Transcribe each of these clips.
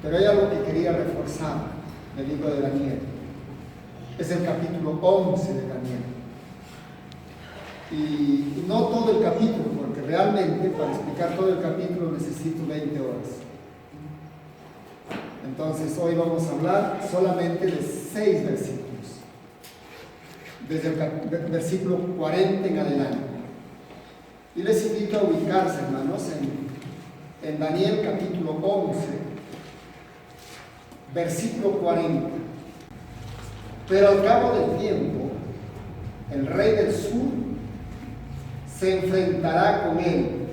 Pero hay algo que quería reforzar del libro de Daniel. Es el capítulo 11 de Daniel. Y no todo el capítulo, porque realmente para explicar todo el capítulo necesito 20 horas. Entonces hoy vamos a hablar solamente de 6 versículos. Desde el versículo 40 en adelante. Y les invito a ubicarse, hermanos, en Daniel capítulo 11, versículo 40. Pero al cabo del tiempo, el rey del sur se enfrentará con él,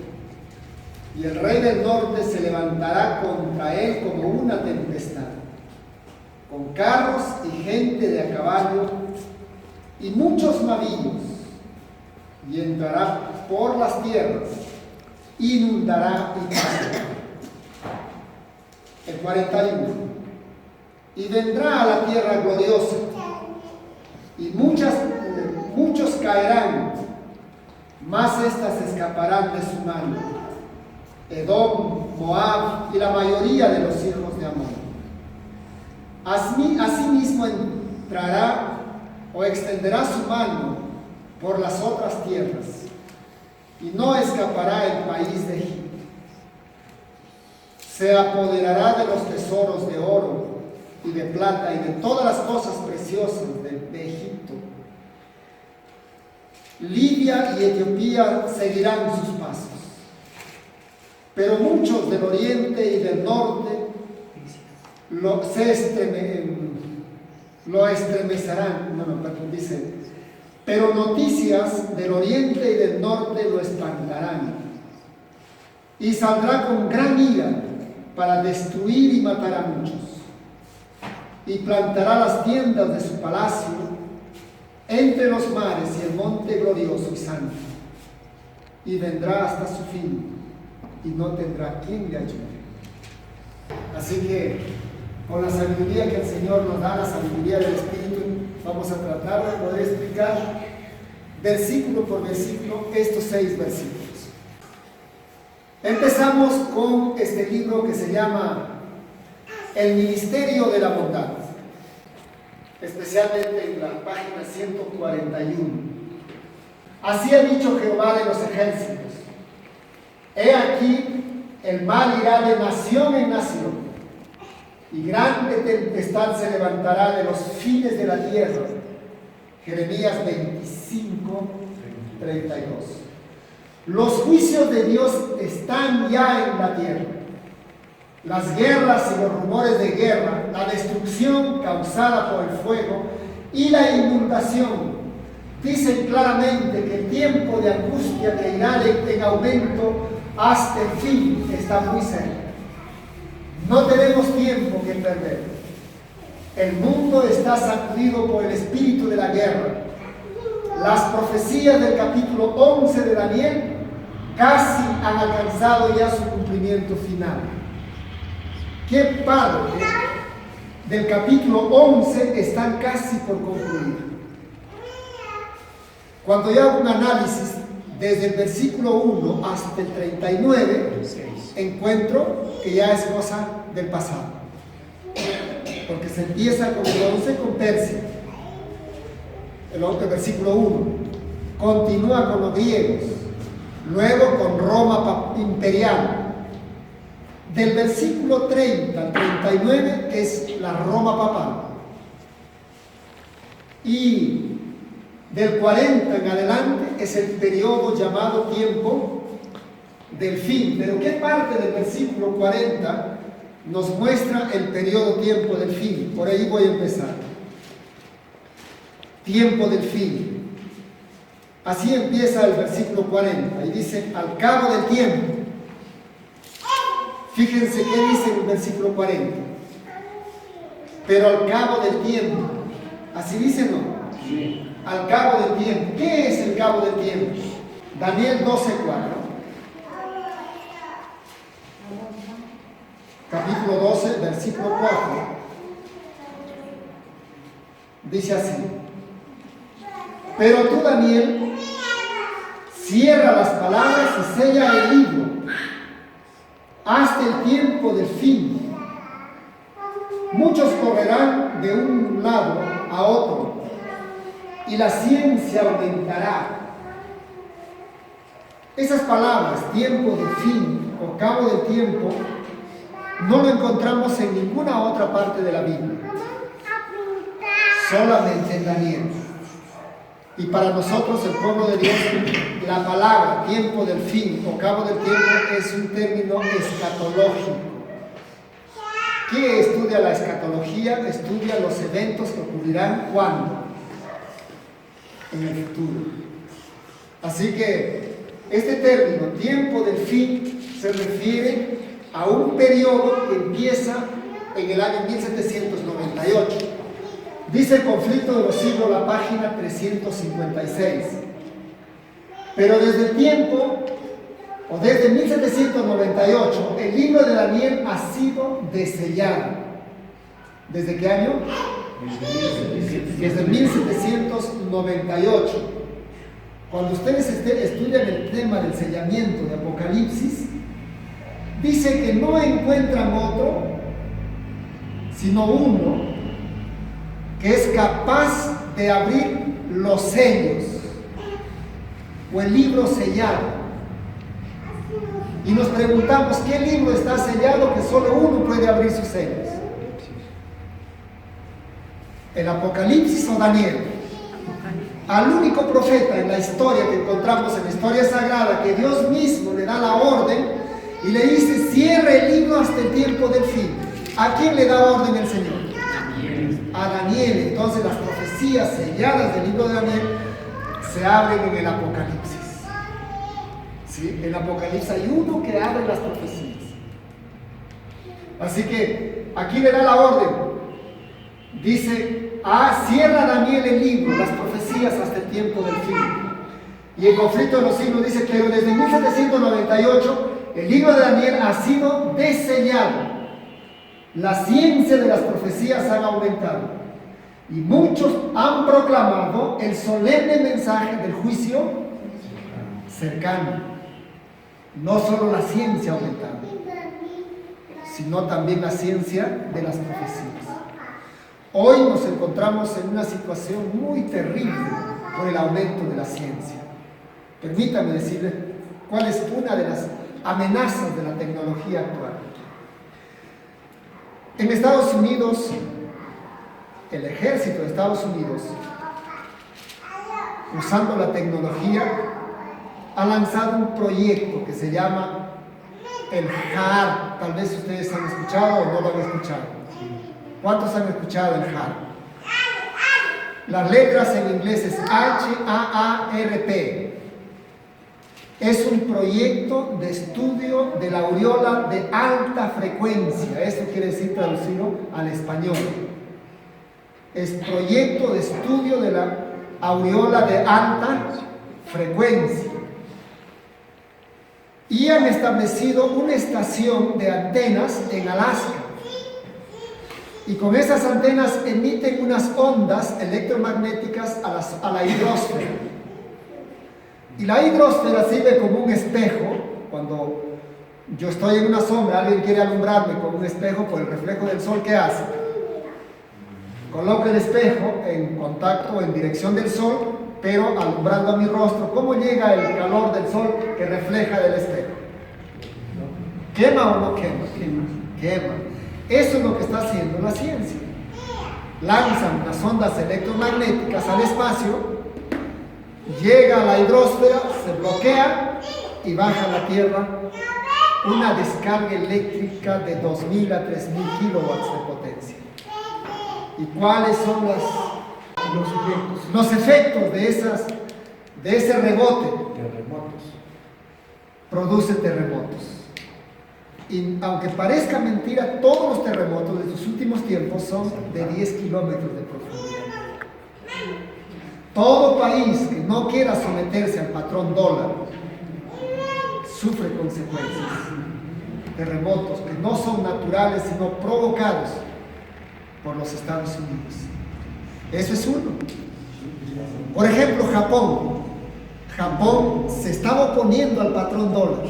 y el rey del norte se levantará contra él como una tempestad, con carros y gente de a caballo y muchos navíos, y entrará por las tierras, inundará Italia. El 41. Y vendrá a la tierra gloriosa, y muchos caerán, mas éstas escaparán de su mano: Edom, Moab y la mayoría de los hijos de Amón. Asimismo entrará o extenderá su mano por las otras tierras, y no escapará el país de Egipto. Se apoderará de los tesoros de oro y de plata y de todas las cosas preciosas de Egipto. Libia y Etiopía seguirán sus pasos, pero muchos del oriente y del norte lo estremecerán. Dice, pero noticias del oriente y del norte lo espantarán, y saldrá con gran ira para destruir y matar a muchos, y plantará las tiendas de su palacio entre los mares y el monte glorioso y santo, y vendrá hasta su fin, y no tendrá quien le ayude. Así que, con la sabiduría que el Señor nos da, la sabiduría del Espíritu, vamos a tratar de poder explicar versículo por versículo estos 6 versículos. Empezamos con este libro que se llama El Ministerio de la Bondad, especialmente en la página 141. Así ha dicho Jehová de los ejércitos: he aquí, el mal irá de nación en nación, y grande tempestad se levantará de los fines de la tierra. Jeremías 25, 32. Los juicios de Dios están ya en la tierra. Las guerras y los rumores de guerra, la destrucción causada por el fuego y la inundación dicen claramente que el tiempo de angustia que irá en aumento hasta el fin está muy cerca. No tenemos tiempo que perder. El mundo está sacudido por el espíritu de la guerra. Las profecías del capítulo 11 de Daniel casi han alcanzado ya su cumplimiento final. ¿Qué parte del capítulo 11 están casi por concluir? Cuando yo hago un análisis desde el versículo 1 hasta el 39, encuentro que ya es cosa del pasado. Porque se empieza con el 11 con Persia, el versículo 1, continúa con los griegos, luego con Roma imperial. Del versículo 30 al 39 es la Roma papal, y del 40 en adelante es el periodo llamado tiempo del fin. Pero ¿qué parte del versículo 40 nos muestra el periodo tiempo del fin? Por ahí voy a empezar. Tiempo del fin. Así empieza el versículo 40 y dice: al cabo del tiempo. Fíjense qué dice en el versículo 40. Pero al cabo del tiempo. ¿Así dice, no? Sí. Al cabo del tiempo. ¿Qué es el cabo del tiempo? Daniel 12:4. Capítulo 12, versículo 4. Dice así: pero tú, Daniel, cierra las palabras y sella el libro hasta el tiempo del fin, Muchos correrán de un lado a otro y la ciencia aumentará. Esas palabras, tiempo de fin o cabo del tiempo, no lo encontramos en ninguna otra parte de la Biblia, solamente en Daniel. Y para nosotros, el pueblo de Dios, la palabra tiempo del fin o cabo del tiempo es un término escatológico. ¿Qué estudia la escatología? Estudia los eventos que ocurrirán ¿cuándo? En el futuro. Así que este término, tiempo del fin, se refiere a un periodo que empieza en el año 1798. Dice el Conflicto de los Siglos, la página 356. Pero desde el tiempo, o desde 1798, el libro de Daniel ha sido desellado. ¿Desde qué año? Desde 1798. Cuando ustedes estudian el tema del sellamiento de Apocalipsis, dice que no encuentran otro, sino uno, que es capaz de abrir los sellos, o el libro sellado. Y nos preguntamos, ¿qué libro está sellado que solo uno puede abrir sus sellos? ¿El Apocalipsis o Daniel? Al único profeta en la historia que encontramos en la historia sagrada, que Dios mismo le da la orden y le dice, cierre el libro hasta el tiempo del fin. ¿A quién le da orden el Señor? A Daniel. Entonces las profecías selladas del libro de Daniel se abren en el Apocalipsis. ¿Sí? En el Apocalipsis hay uno que abre las profecías. Así que aquí le da la orden. Dice, cierra Daniel el libro, las profecías hasta el tiempo del fin. Y el Conflicto de los Siglos dice, pero desde 1798 el libro de Daniel ha sido desellado. La ciencia de las profecías ha aumentado. Y muchos han proclamado el solemne mensaje del juicio cercano. No solo la ciencia ha aumentado, sino también la ciencia de las profecías. Hoy nos encontramos en una situación muy terrible por el aumento de la ciencia. Permítame decirles cuál es una de las amenazas de la tecnología actual. En Estados Unidos, el ejército de Estados Unidos, usando la tecnología, ha lanzado un proyecto que se llama el HAARP. Tal vez ustedes han escuchado o no lo han escuchado. ¿Cuántos han escuchado el HAARP? Las letras en inglés es HAARP. Es un proyecto de estudio de la aureola de alta frecuencia. Eso quiere decir traducido al español. Es proyecto de estudio de la aureola de alta frecuencia. Y han establecido una estación de antenas en Alaska. Y con esas antenas emiten unas ondas electromagnéticas a la hidrosfera. Y la hidrosfera sirve como un espejo. Cuando yo estoy en una sombra, alguien quiere alumbrarme con un espejo por el reflejo del sol, ¿qué hace? Coloca el espejo en contacto, en dirección del sol, pero alumbrando a mi rostro. ¿Cómo llega el calor del sol que refleja del espejo? ¿Quema o no quema? Quema. Eso es lo que está haciendo la ciencia. Lanzan las ondas electromagnéticas al espacio, llega a la hidrosfera, se bloquea y baja a la Tierra una descarga eléctrica de 2.000 a 3.000 kilowatts de potencia. ¿Y cuáles son los efectos de ese rebote? Terremotos. Produce terremotos. Y aunque parezca mentira, todos los terremotos de estos últimos tiempos son de 10 kilómetros de profundidad. Todo país que no quiera someterse al patrón dólar sufre consecuencias. Terremotos que no son naturales, sino provocados por los Estados Unidos. Eso es uno. Por ejemplo, Japón. Japón se estaba oponiendo al patrón dólar.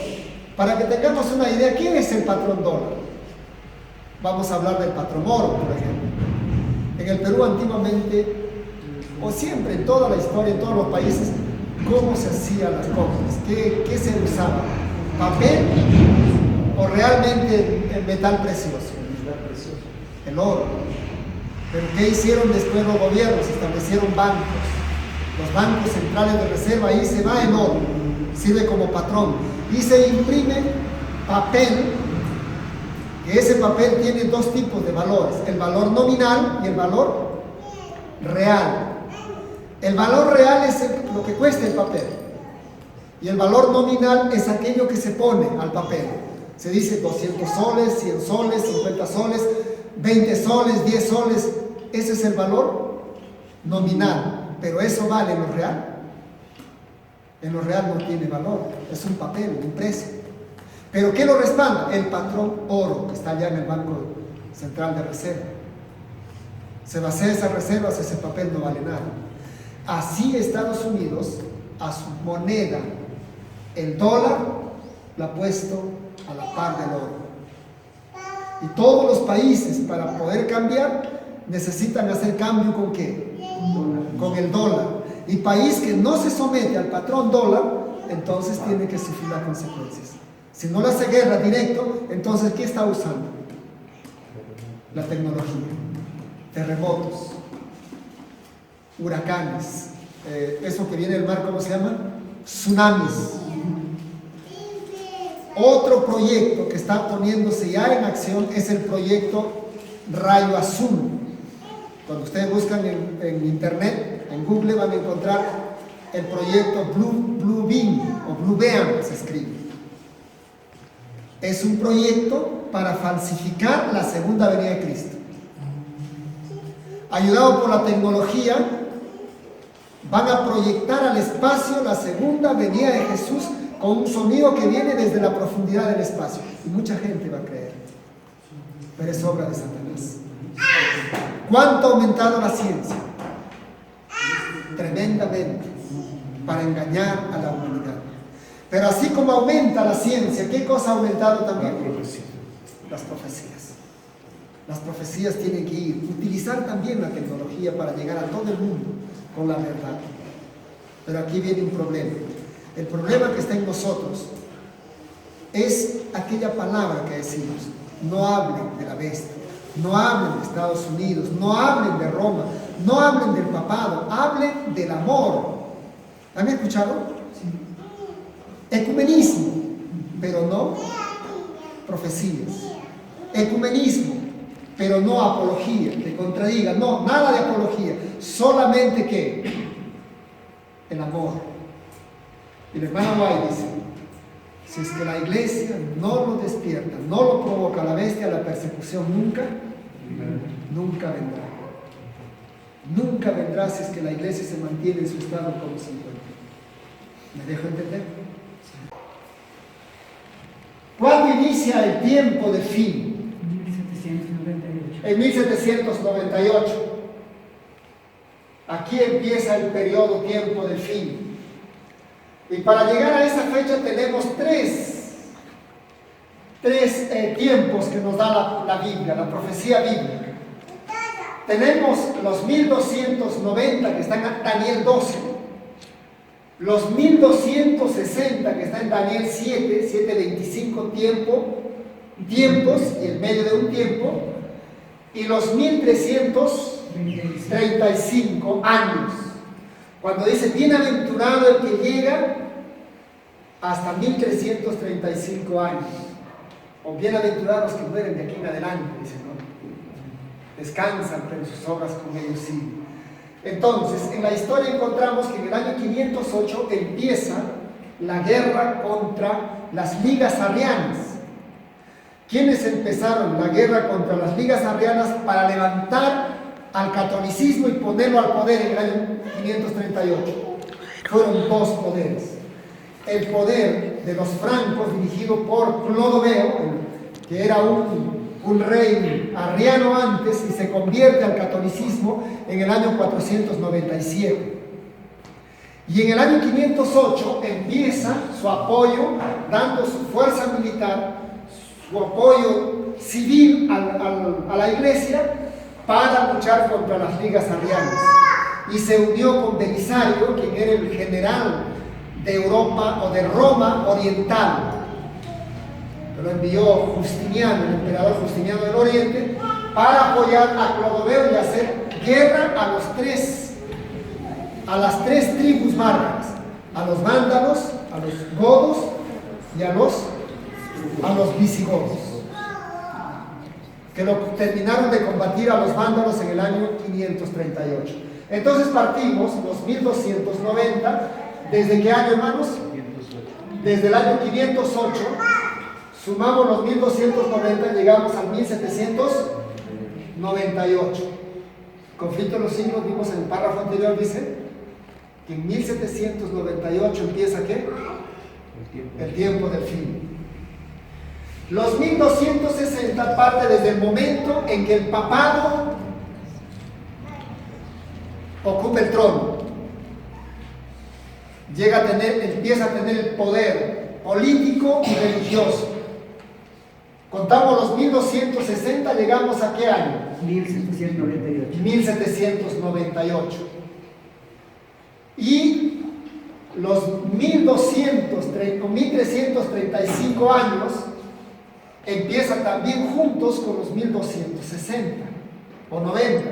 Para que tengamos una idea, ¿quién es el patrón dólar? Vamos a hablar del patrón oro, por ejemplo. En el Perú antiguamente, o siempre, en toda la historia, en todos los países, ¿cómo se hacían las cosas? ¿Qué se usaba? ¿Papel o realmente el metal precioso? El oro. Pero ¿qué hicieron después los gobiernos? Establecieron bancos. Los bancos centrales de reserva, ahí se va el oro, sirve como patrón. Y se imprime papel, que ese papel tiene dos tipos de valores, el valor nominal y el valor real. El valor real es lo que cuesta el papel. Y el valor nominal es aquello que se pone al papel. Se dice 200 soles, 100 soles, 50 soles, 20 soles, 10 soles. Ese es el valor nominal. Pero eso vale en lo real. En lo real no tiene valor. Es un papel impreso. ¿Pero qué lo respalda? El patrón oro que está allá en el Banco Central de Reserva. Se vacía esas reservas, ese papel no vale nada. Así Estados Unidos, a su moneda, el dólar, lo ha puesto a la par del oro. Y todos los países, para poder cambiar, necesitan hacer cambio ¿con qué? Con el dólar. Y país que no se somete al patrón dólar, entonces tiene que sufrir las consecuencias. Si no le hace guerra directo, entonces ¿qué está usando? La tecnología. Terremotos, huracanes, eso que viene del mar, ¿cómo se llama? Tsunamis. Otro proyecto que está poniéndose ya en acción es el proyecto Rayo Azul. Cuando ustedes buscan en internet, en Google, van a encontrar el proyecto Blue Beam o Blue Beam se escribe. Es un proyecto para falsificar la segunda venida de Cristo. Ayudado por la tecnología, van a proyectar al espacio la segunda venida de Jesús con un sonido que viene desde la profundidad del espacio. Y mucha gente va a creer. Pero es obra de Satanás. ¿Cuánto ha aumentado la ciencia? Tremendamente, para engañar a la humanidad. Pero así como aumenta la ciencia, ¿qué cosa ha aumentado también? Las profecías. Las profecías tienen que utilizar también la tecnología para llegar a todo el mundo con la verdad. Pero aquí viene un problema. El problema que está en nosotros es aquella palabra que decimos: no hablen de la bestia, no hablen de Estados Unidos, no hablen de Roma, no hablen del papado, hablen del amor. ¿Han escuchado? Sí. Ecumenismo, pero no profecías. Ecumenismo, pero no apología, que contradiga, no, nada de apología, solamente que el amor. Y el hermano White dice: si es que la iglesia no lo despierta, no lo provoca la bestia, la persecución nunca vendrá. Nunca vendrá si es que la iglesia se mantiene en su estado como se encuentra. ¿Me dejo entender? ¿Cuándo inicia el tiempo del fin? 1798. En 1798. Aquí empieza el periodo tiempo del fin. Y para llegar a esa fecha tenemos tres tiempos que nos da la Biblia, la profecía bíblica. Tenemos los 1290 que están en Daniel 12, los 1260 que están en Daniel 7:25 tiempos y en medio de un tiempo, y los 1335 años, cuando dice bienaventurado el que llega hasta 1335 años, o bienaventurados que mueren de aquí en adelante, dice, ¿no? Descansan, pero sus obras con ellos siguen. Entonces, en la historia encontramos que en el año 508 empieza la guerra contra las ligas arrianas. ¿Quiénes empezaron la guerra contra las ligas arrianas para levantar al catolicismo y ponerlo al poder en el año 538? Fueron dos poderes. El poder de los francos, dirigido por Clodoveo, que era un rey arriano antes y se convierte al catolicismo en el año 497. Y en el año 508 empieza su apoyo, dando su fuerza militar, su apoyo civil a la iglesia para luchar contra las ligas arrianas. Y se unió con Belisario, quien era el general de Europa o de Roma Oriental. Lo envió Justiniano, el emperador Justiniano del Oriente, para apoyar a Clodoveo y hacer guerra a las tres tribus bárbaras, a los vándalos, a los godos y a los visigodos, que lo terminaron de combatir a los vándalos en el año 538. Entonces partimos los 1290, ¿desde qué año, hermanos? Desde el año 508, sumamos los 1290, llegamos al 1798. Conflicto de los siglos, vimos en el párrafo anterior, dice que en 1798 empieza ¿qué? El tiempo del fin. Los 1260 parte desde el momento en que el papado ocupa el trono, empieza a tener el poder político y religioso. Contamos los 1260, llegamos a qué año? 1798. 1798. Y los 1335 años empiezan también juntos con los 1260 o 90.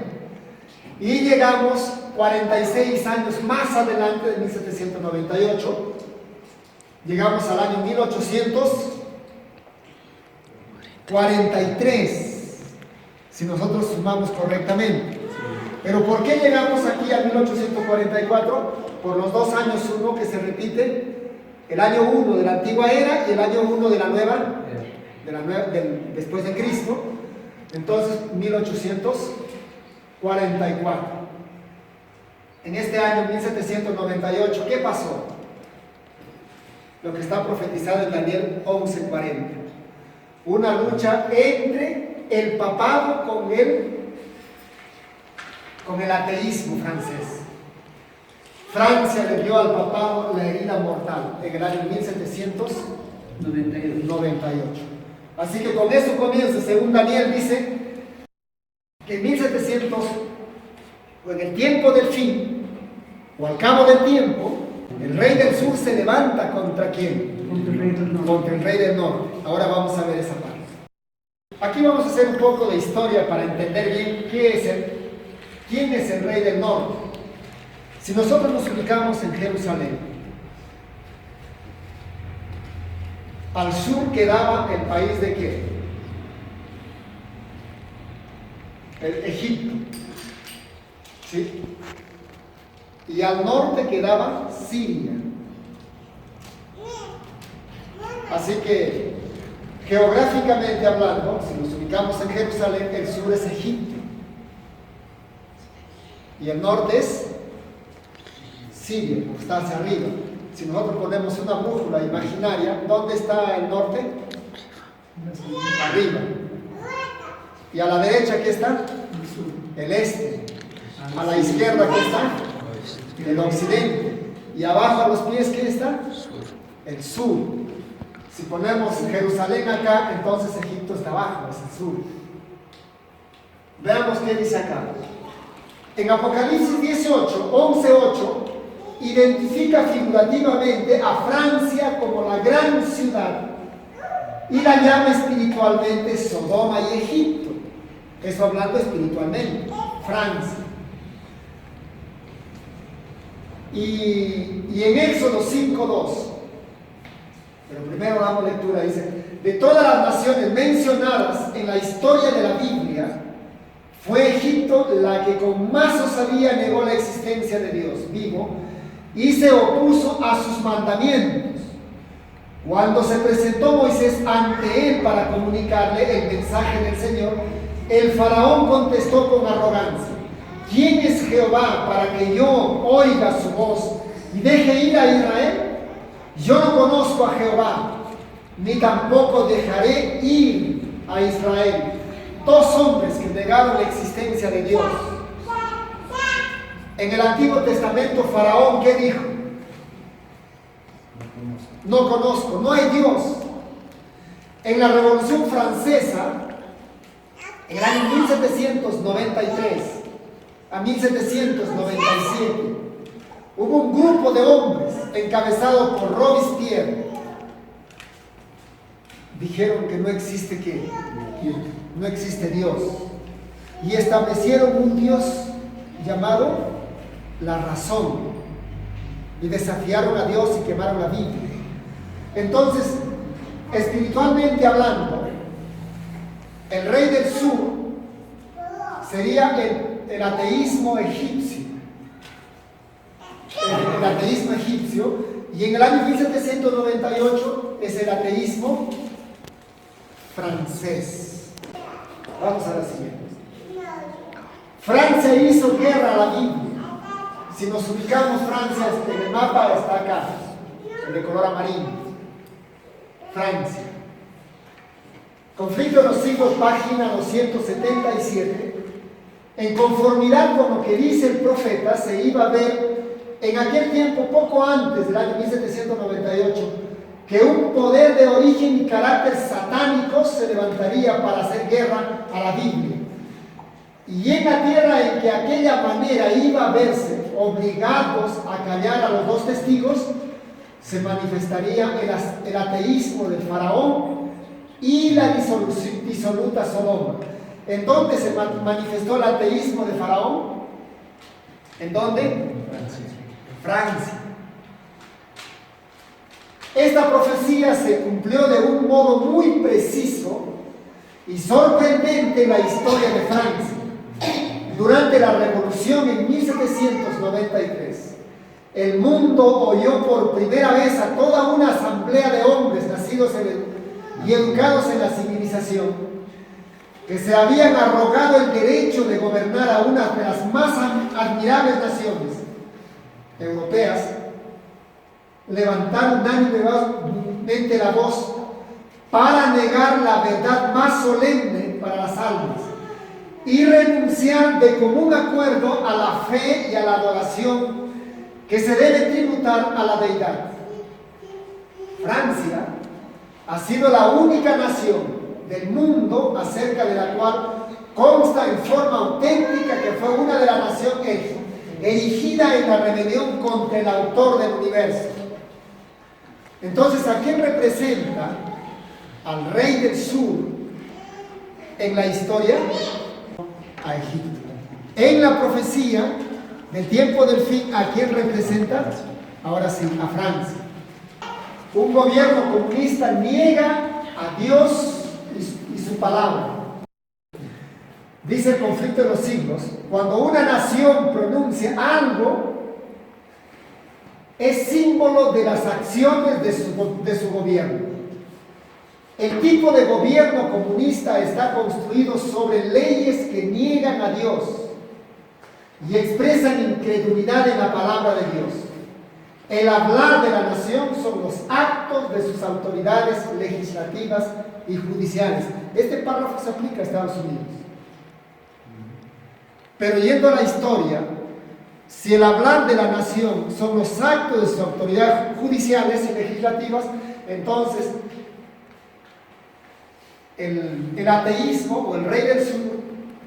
Y llegamos 46 años más adelante de 1798, llegamos al año 1843, si nosotros sumamos correctamente. Pero ¿por qué llegamos aquí a 1844? Por los 2 años 1 que se repite, el año 1 de la antigua era y el año 1 de la nueva, después de Cristo. Entonces 1844. En este año 1798, ¿qué pasó? Lo que está profetizado en Daniel 11:40. Una lucha entre el papado con el ateísmo francés. Francia le dio al papado la herida mortal en el año 1798. Así que con eso comienza, según Daniel dice, que en 1700, o en el tiempo del fin, o al cabo del tiempo, el rey del sur se levanta ¿contra quién? Contra el rey del norte. Contra el rey del norte. Ahora vamos a ver esa parte. Aquí vamos a hacer un poco de historia para entender bien quién es el rey del norte. Si nosotros nos ubicamos en Jerusalén, al sur quedaba el país de qué? El Egipto. ¿Sí? Y al norte quedaba Siria. Así que, geográficamente hablando, si nos ubicamos en Jerusalén, el sur es Egipto. Y el norte es Siria, porque está hacia arriba. Si nosotros ponemos una brújula imaginaria, ¿dónde está el norte? Arriba. Y a la derecha, ¿qué está? El este. A la izquierda, ¿qué está? El occidente. Y abajo a los pies, ¿qué está? El sur. Si ponemos Jerusalén acá, entonces Egipto está abajo, es el sur. Veamos qué dice acá. En Apocalipsis 18, 11:8, identifica figurativamente a Francia como la gran ciudad y la llama espiritualmente Sodoma y Egipto. Eso hablando espiritualmente, Francia. Y en Éxodo 5:2, pero primero damos lectura, dice: de todas las naciones mencionadas en la historia de la Biblia, fue Egipto la que con más osadía negó la existencia de Dios vivo y se opuso a sus mandamientos. Cuando se presentó Moisés ante él para comunicarle el mensaje del Señor, el faraón contestó con arrogancia: ¿quién es Jehová para que yo oiga su voz y deje ir a Israel? Yo no conozco a Jehová, ni tampoco dejaré ir a Israel. 2 hombres que negaron la existencia de Dios. En el Antiguo Testamento, Faraón, ¿qué dijo? No conozco, no hay Dios. En la Revolución Francesa, en el año 1793 a 1797, hubo un grupo de hombres encabezado por Robespierre. Dijeron que no existe ¿qué? No existe Dios. Y establecieron un Dios llamado la razón. Y desafiaron a Dios y quemaron la Biblia. Entonces, espiritualmente hablando, el rey del sur sería el ateísmo egipcio. El ateísmo egipcio. Y en el año 1798 es el ateísmo francés. Vamos a la siguiente. Francia hizo guerra a la Biblia. Si nos ubicamos, Francia en el mapa está acá, el de color amarillo. Francia. Conflicto de los siglos, página 277. En conformidad con lo que dice el profeta, se iba a ver en aquel tiempo, poco antes del año 1798, que un poder de origen y carácter satánico se levantaría para hacer guerra a la Biblia. Y en la tierra en que aquella manera iba a verse obligados a callar a los dos testigos, se manifestaría el ateísmo del faraón y la disoluta Sodoma. ¿En dónde se manifestó el ateísmo de faraón? ¿En dónde? En Francia. Esta profecía se cumplió de un modo muy preciso y sorprendente en la historia de Francia. Durante la revolución en 1793, el mundo oyó por primera vez a toda una asamblea de hombres nacidos y educados en la civilización, que se habían arrogado el derecho de gobernar a una de las más admirables naciones europeas, levantar unánimemente la voz para negar la verdad más solemne para las almas y renunciar de común acuerdo a la fe y a la adoración que se debe tributar a la deidad. Francia ha sido la única nación del mundo acerca de la cual consta en forma auténtica que fue una de las naciones erigida en la rebelión contra el autor del universo. Entonces, ¿a quién representa? Al rey del sur en la historia, a Egipto. En la profecía del tiempo del fin, ¿a quién representa? Ahora sí, a Francia. Un gobierno comunista niega a Dios y su palabra. Dice el conflicto de los siglos, cuando una nación pronuncia algo, es símbolo de las acciones de su gobierno. El tipo de gobierno comunista está construido sobre leyes que niegan a Dios y expresan incredulidad en la palabra de Dios. El hablar de la nación son los actos de sus autoridades legislativas y judiciales. Este párrafo se aplica a Estados Unidos. Pero yendo a la historia, si el hablar de la nación son los actos de sus autoridades judiciales y legislativas, entonces el ateísmo o el rey del sur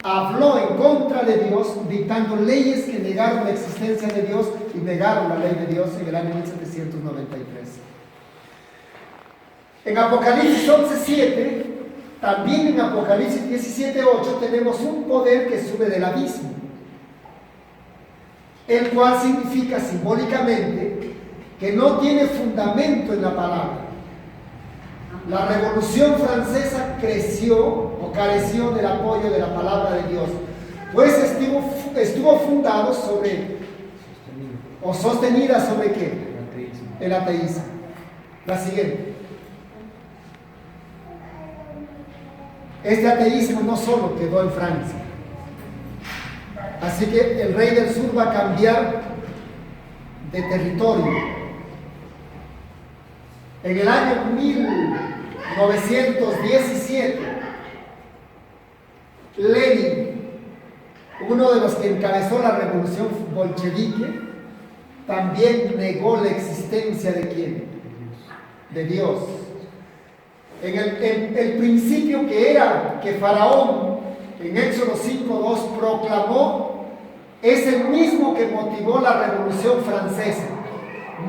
habló en contra de Dios, dictando leyes que negaron la existencia de Dios y negaron la ley de Dios en el año 1793. En Apocalipsis 11:7, también en Apocalipsis 17:8 tenemos un poder que sube del abismo, el cual significa simbólicamente que no tiene fundamento en la palabra. La Revolución Francesa creció o careció del apoyo de la palabra de Dios, pues estuvo fundado sobre, o sostenida sobre ¿qué? El ateísmo. La siguiente. Este ateísmo no solo quedó en Francia, así que el rey del sur va a cambiar de territorio. En el año 1917, Lenin, uno de los que encabezó la revolución bolchevique, también negó la existencia de ¿quién? De Dios. el principio que era que Faraón en Éxodo 5:2 proclamó, es el mismo que motivó la Revolución Francesa.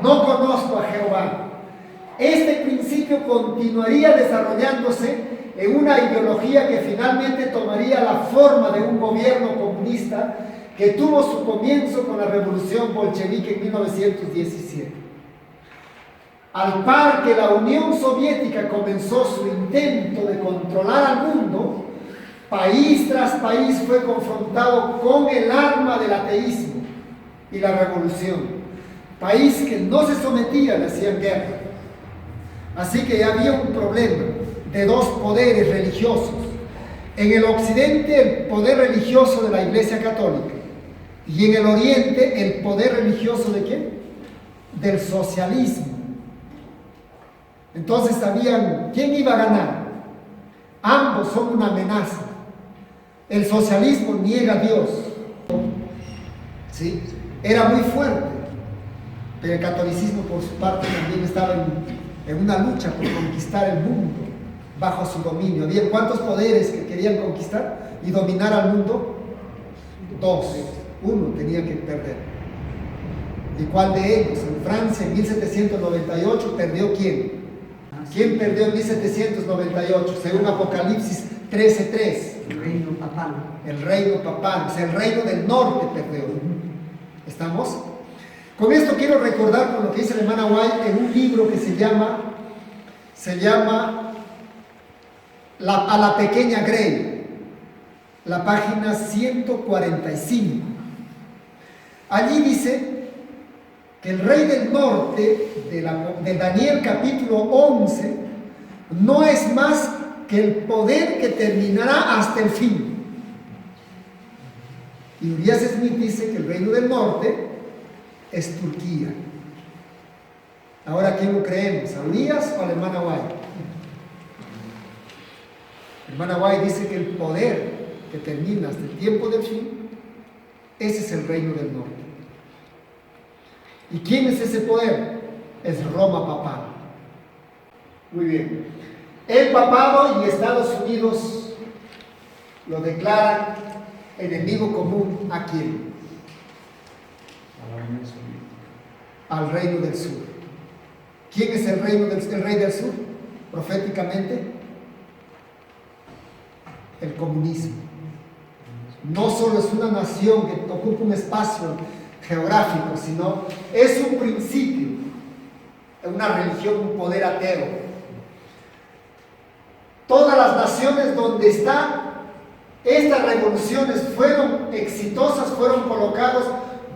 No conozco a Jehová. Este principio continuaría desarrollándose en una ideología que finalmente tomaría la forma de un gobierno comunista que tuvo su comienzo con la Revolución Bolchevique en 1917. Al par que la Unión Soviética comenzó su intento de controlar al mundo, país tras país fue confrontado con el arma del ateísmo y la revolución. País que no se sometía le hacían guerra. Así que había un problema de dos poderes religiosos. En el occidente el poder religioso de la Iglesia Católica y en el oriente el poder religioso ¿de quién? Del socialismo. Entonces sabían quién iba a ganar. Ambos son una amenaza. El socialismo niega a Dios, ¿sí? Era muy fuerte, pero el catolicismo por su parte también estaba en una lucha por conquistar el mundo bajo su dominio. ¿Había cuántos poderes que querían conquistar y dominar al mundo? Dos. Uno tenía que perder. ¿Y cuál de ellos? En Francia en 1798 perdió ¿quién? ¿Quién perdió en 1798? Según Apocalipsis 13:3. El reino papal. El reino papal, o sea, el reino del norte perdió. ¿Estamos? Con esto quiero recordar con lo que dice la hermana White en un libro que se llama A la pequeña Grey, la página 145. Allí dice que el rey del norte de Daniel capítulo 11 no es más que el poder que terminará hasta el fin. Y Urias Smith dice que el reino del norte es Turquía. Ahora, ¿a quién lo creemos? ¿A Urias o a la hermana White? La hermana White dice que el poder que termina hasta el tiempo del fin, ese es el reino del norte. ¿Y quién es ese poder? Es Roma papal. Muy bien. El papado y Estados Unidos lo declaran enemigo común ¿a quién? Al reino del sur. ¿Quién es el rey del sur? Proféticamente, el comunismo. No solo es una nación que ocupa un espacio geográfico, sino es un principio, una religión, un poder ateo. Todas las naciones donde estas revoluciones fueron exitosas, fueron colocados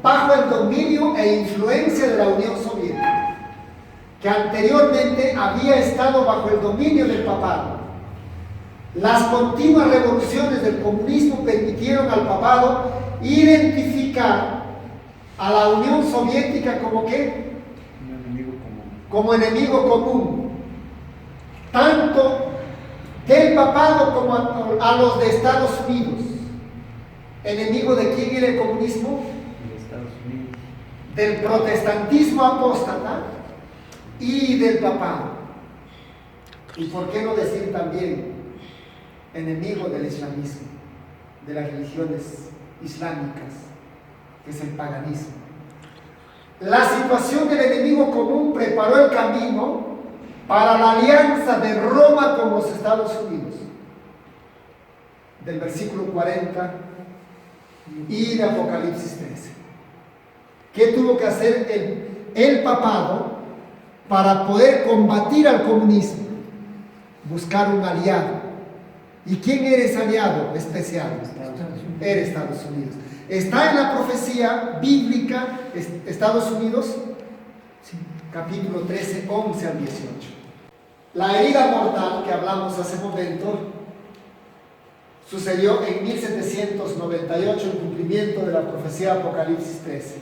bajo el dominio e influencia de la Unión Soviética, que anteriormente había estado bajo el dominio del papado. Las continuas revoluciones del comunismo permitieron al papado identificar a la Unión Soviética como ¿qué? Como enemigo común, tanto del papado como a los de Estados Unidos. ¿Enemigo de quién era el comunismo? De Estados Unidos. Del protestantismo apóstata y del papado. ¿Y por qué no decir también enemigo del islamismo, de las religiones islámicas, que es el paganismo? La situación del enemigo común preparó el camino para la alianza de Roma con los Estados Unidos, del versículo 40 y de Apocalipsis 13. ¿Qué tuvo que hacer el papado para poder combatir al comunismo? Buscar un aliado. ¿Y quién era ese aliado especial? Era Estados Unidos. Está en la profecía bíblica Estados Unidos, sí, capítulo 13, 11 al 18. La herida mortal que hablamos hace momento sucedió en 1798 en cumplimiento de la profecía Apocalipsis 13.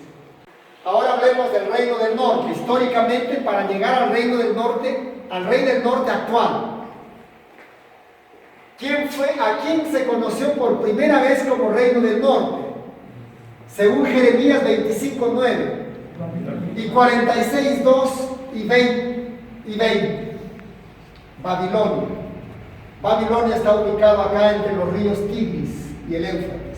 Ahora hablemos del reino del norte. Históricamente, para llegar al reino del norte, al rey del norte actual, ¿a quién se conoció por primera vez como reino del norte? Según Jeremías 25:9 y 46:2 y 20. Babilonia. Babilonia está ubicado acá entre los ríos Tigris y el Éufrates.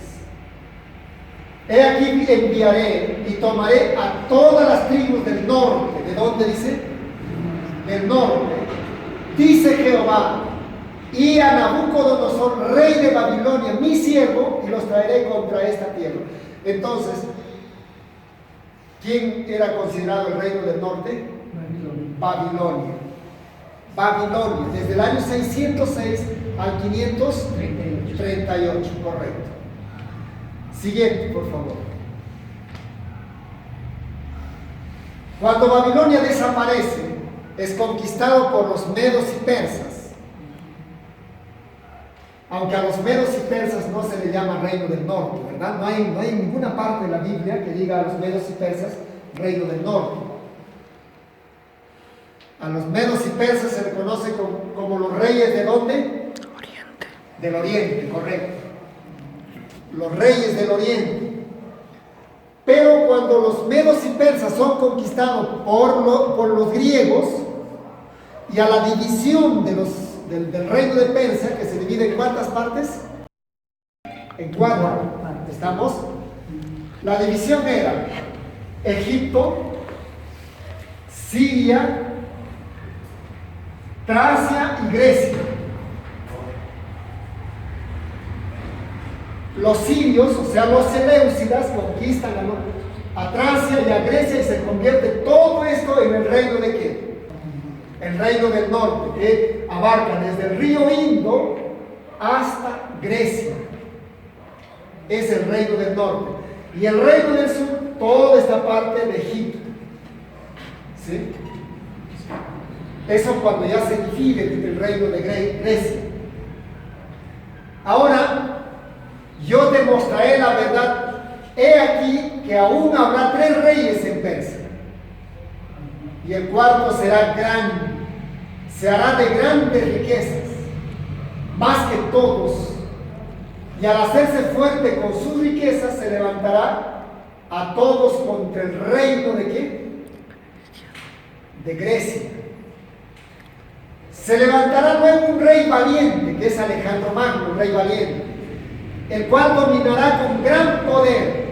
He aquí enviaré y tomaré a todas las tribus del norte. ¿De dónde dice? Del norte. Dice Jehová, y a Nabucodonosor, rey de Babilonia, mi siervo, y los traeré contra esta tierra. Entonces, ¿quién era considerado el reino del norte? Babilonia. Babilonia, desde el año 606 al 538, correcto. Siguiente, por favor. Cuando Babilonia desaparece, es conquistado por los medos y persas. Aunque a los medos y persas no se le llama reino del norte, ¿verdad? No hay ninguna parte de la Biblia que diga a los medos y persas reino del norte. A los medos y persas se le conoce como los reyes ¿de dónde? Oriente. Del oriente, correcto. Los reyes del oriente. Pero cuando los medos y persas son conquistados por los griegos, y a la división del reino de Persia, que se divide en ¿cuántas partes? En 4. ¿Estamos? La división era Egipto, Siria, Tracia y Grecia. Los sirios, o sea, los seleucidas, conquistan a Tracia y a Grecia y se convierte todo esto en el reino de ¿qué? El reino del norte, que abarca desde el río Indo hasta Grecia. Es el reino del norte. Y el reino del sur, toda esta parte de Egipto. ¿Sí? Eso cuando ya se divide el reino de Grecia. Ahora, yo te mostraré la verdad. He aquí que aún habrá 3 reyes en Persia. Y el cuarto será grande, se hará de grandes riquezas, más que todos. Y al hacerse fuerte con sus riquezas, se levantará a todos contra el reino de ¿qué? De Grecia. Se levantará luego un rey valiente, que es Alejandro Magno, un rey valiente, el cual dominará con gran poder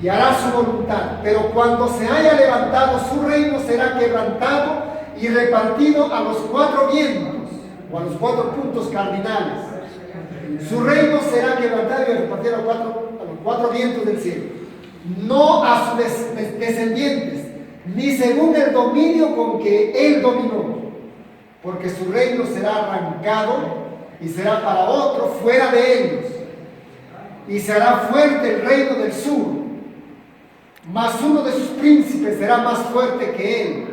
y hará su voluntad. Pero cuando se haya levantado, su reino será quebrantado y repartido a los 4 vientos, o a los 4 puntos cardinales. Su reino será quebrantado y repartido a los 4 vientos del cielo, no a sus descendientes, ni según el dominio con que él dominó, porque su reino será arrancado y será para otro fuera de ellos, y se hará fuerte el reino del sur, mas uno de sus príncipes será más fuerte que él,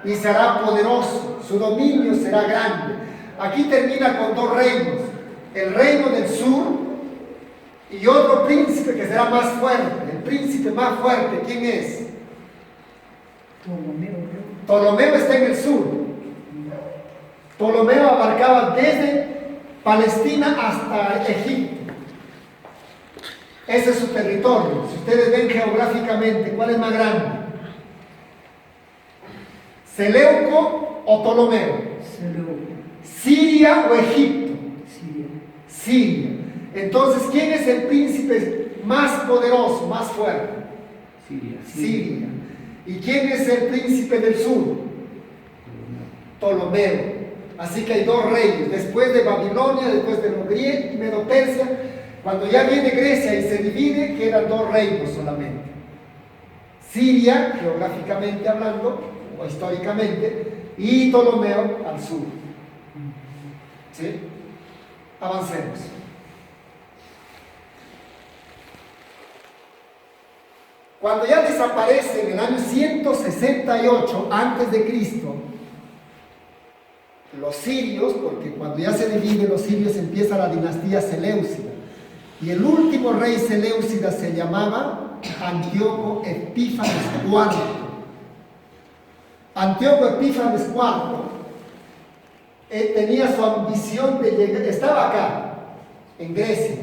y se hará poderoso, su dominio será grande. Aquí termina con 2 reinos, el reino del sur y otro príncipe que será más fuerte. El príncipe más fuerte, ¿quién es? Ptolomeo está en el sur. Ptolomeo abarcaba desde Palestina hasta Egipto. Ese es su territorio. Si ustedes ven geográficamente, ¿cuál es más grande? ¿Seleuco o Ptolomeo? ¿Siria o Egipto? Siria. Entonces, ¿quién es el príncipe más poderoso, más fuerte? Siria. ¿Y quién es el príncipe del sur? Ptolomeo. Así que hay 2 reyes, después de Babilonia, después de Medo-Persia. Cuando ya viene Grecia y se divide, quedan 2 reinos solamente. Siria, geográficamente hablando, o históricamente, y Ptolomeo al sur. ¿Sí? Avancemos. Cuando ya desaparece en el año 168 antes de Cristo, los sirios, porque cuando ya se divide los sirios empieza la dinastía seleucida, y el último rey seleucida se llamaba Antíoco Epífanes IV. Antíoco Epífanes IV tenía su ambición de llegar, estaba acá, en Grecia,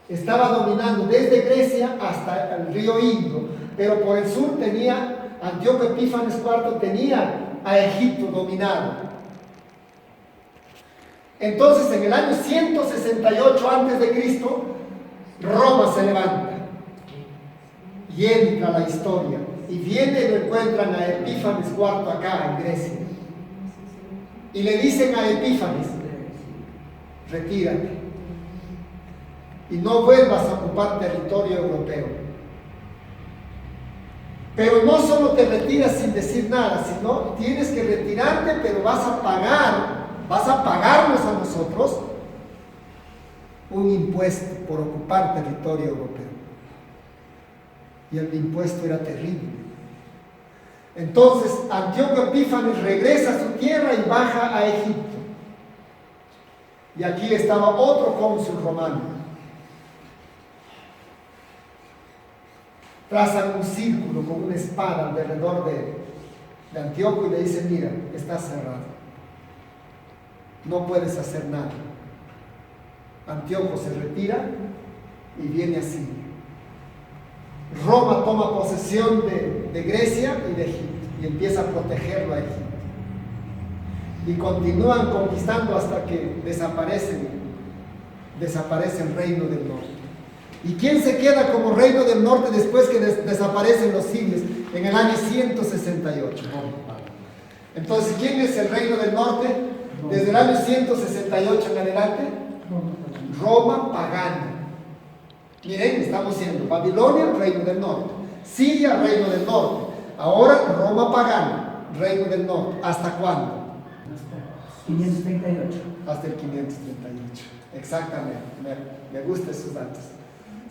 estaba dominando desde Grecia hasta el río Indo, pero por el sur Antíoco Epífanes IV tenía a Egipto dominado. Entonces, en el año 168 a.C., Roma se levanta y entra a la historia. Y viene y lo encuentran a Epífanes IV acá en Grecia. Y le dicen a Epífanes: retírate y no vuelvas a ocupar territorio europeo. Pero no solo te retiras sin decir nada, sino tienes que retirarte, pero vas a pagarnos a nosotros un impuesto por ocupar territorio europeo. Y el impuesto era terrible. Entonces Antíoco Epífanes regresa a su tierra y baja a Egipto. Y aquí estaba otro cónsul romano. Trazan un círculo con una espada alrededor de Antíoco y le dicen: mira, está cerrado, no puedes hacer nada. Antíoco se retira y viene así. Roma toma posesión de Grecia y de Egipto y empieza a protegerlo a Egipto. Y continúan conquistando hasta que desaparece el reino del norte. ¿Y quién se queda como reino del norte después que desaparecen los siglos? En el año 168. Entonces, ¿quién es el reino del norte? Desde el año 168 en adelante, Roma pagana. Miren, estamos siendo Babilonia, reino del norte; Siria, reino del norte; ahora Roma pagana, reino del norte. ¿Hasta cuándo? 538. Hasta el 538, exactamente. Me gustan esos datos.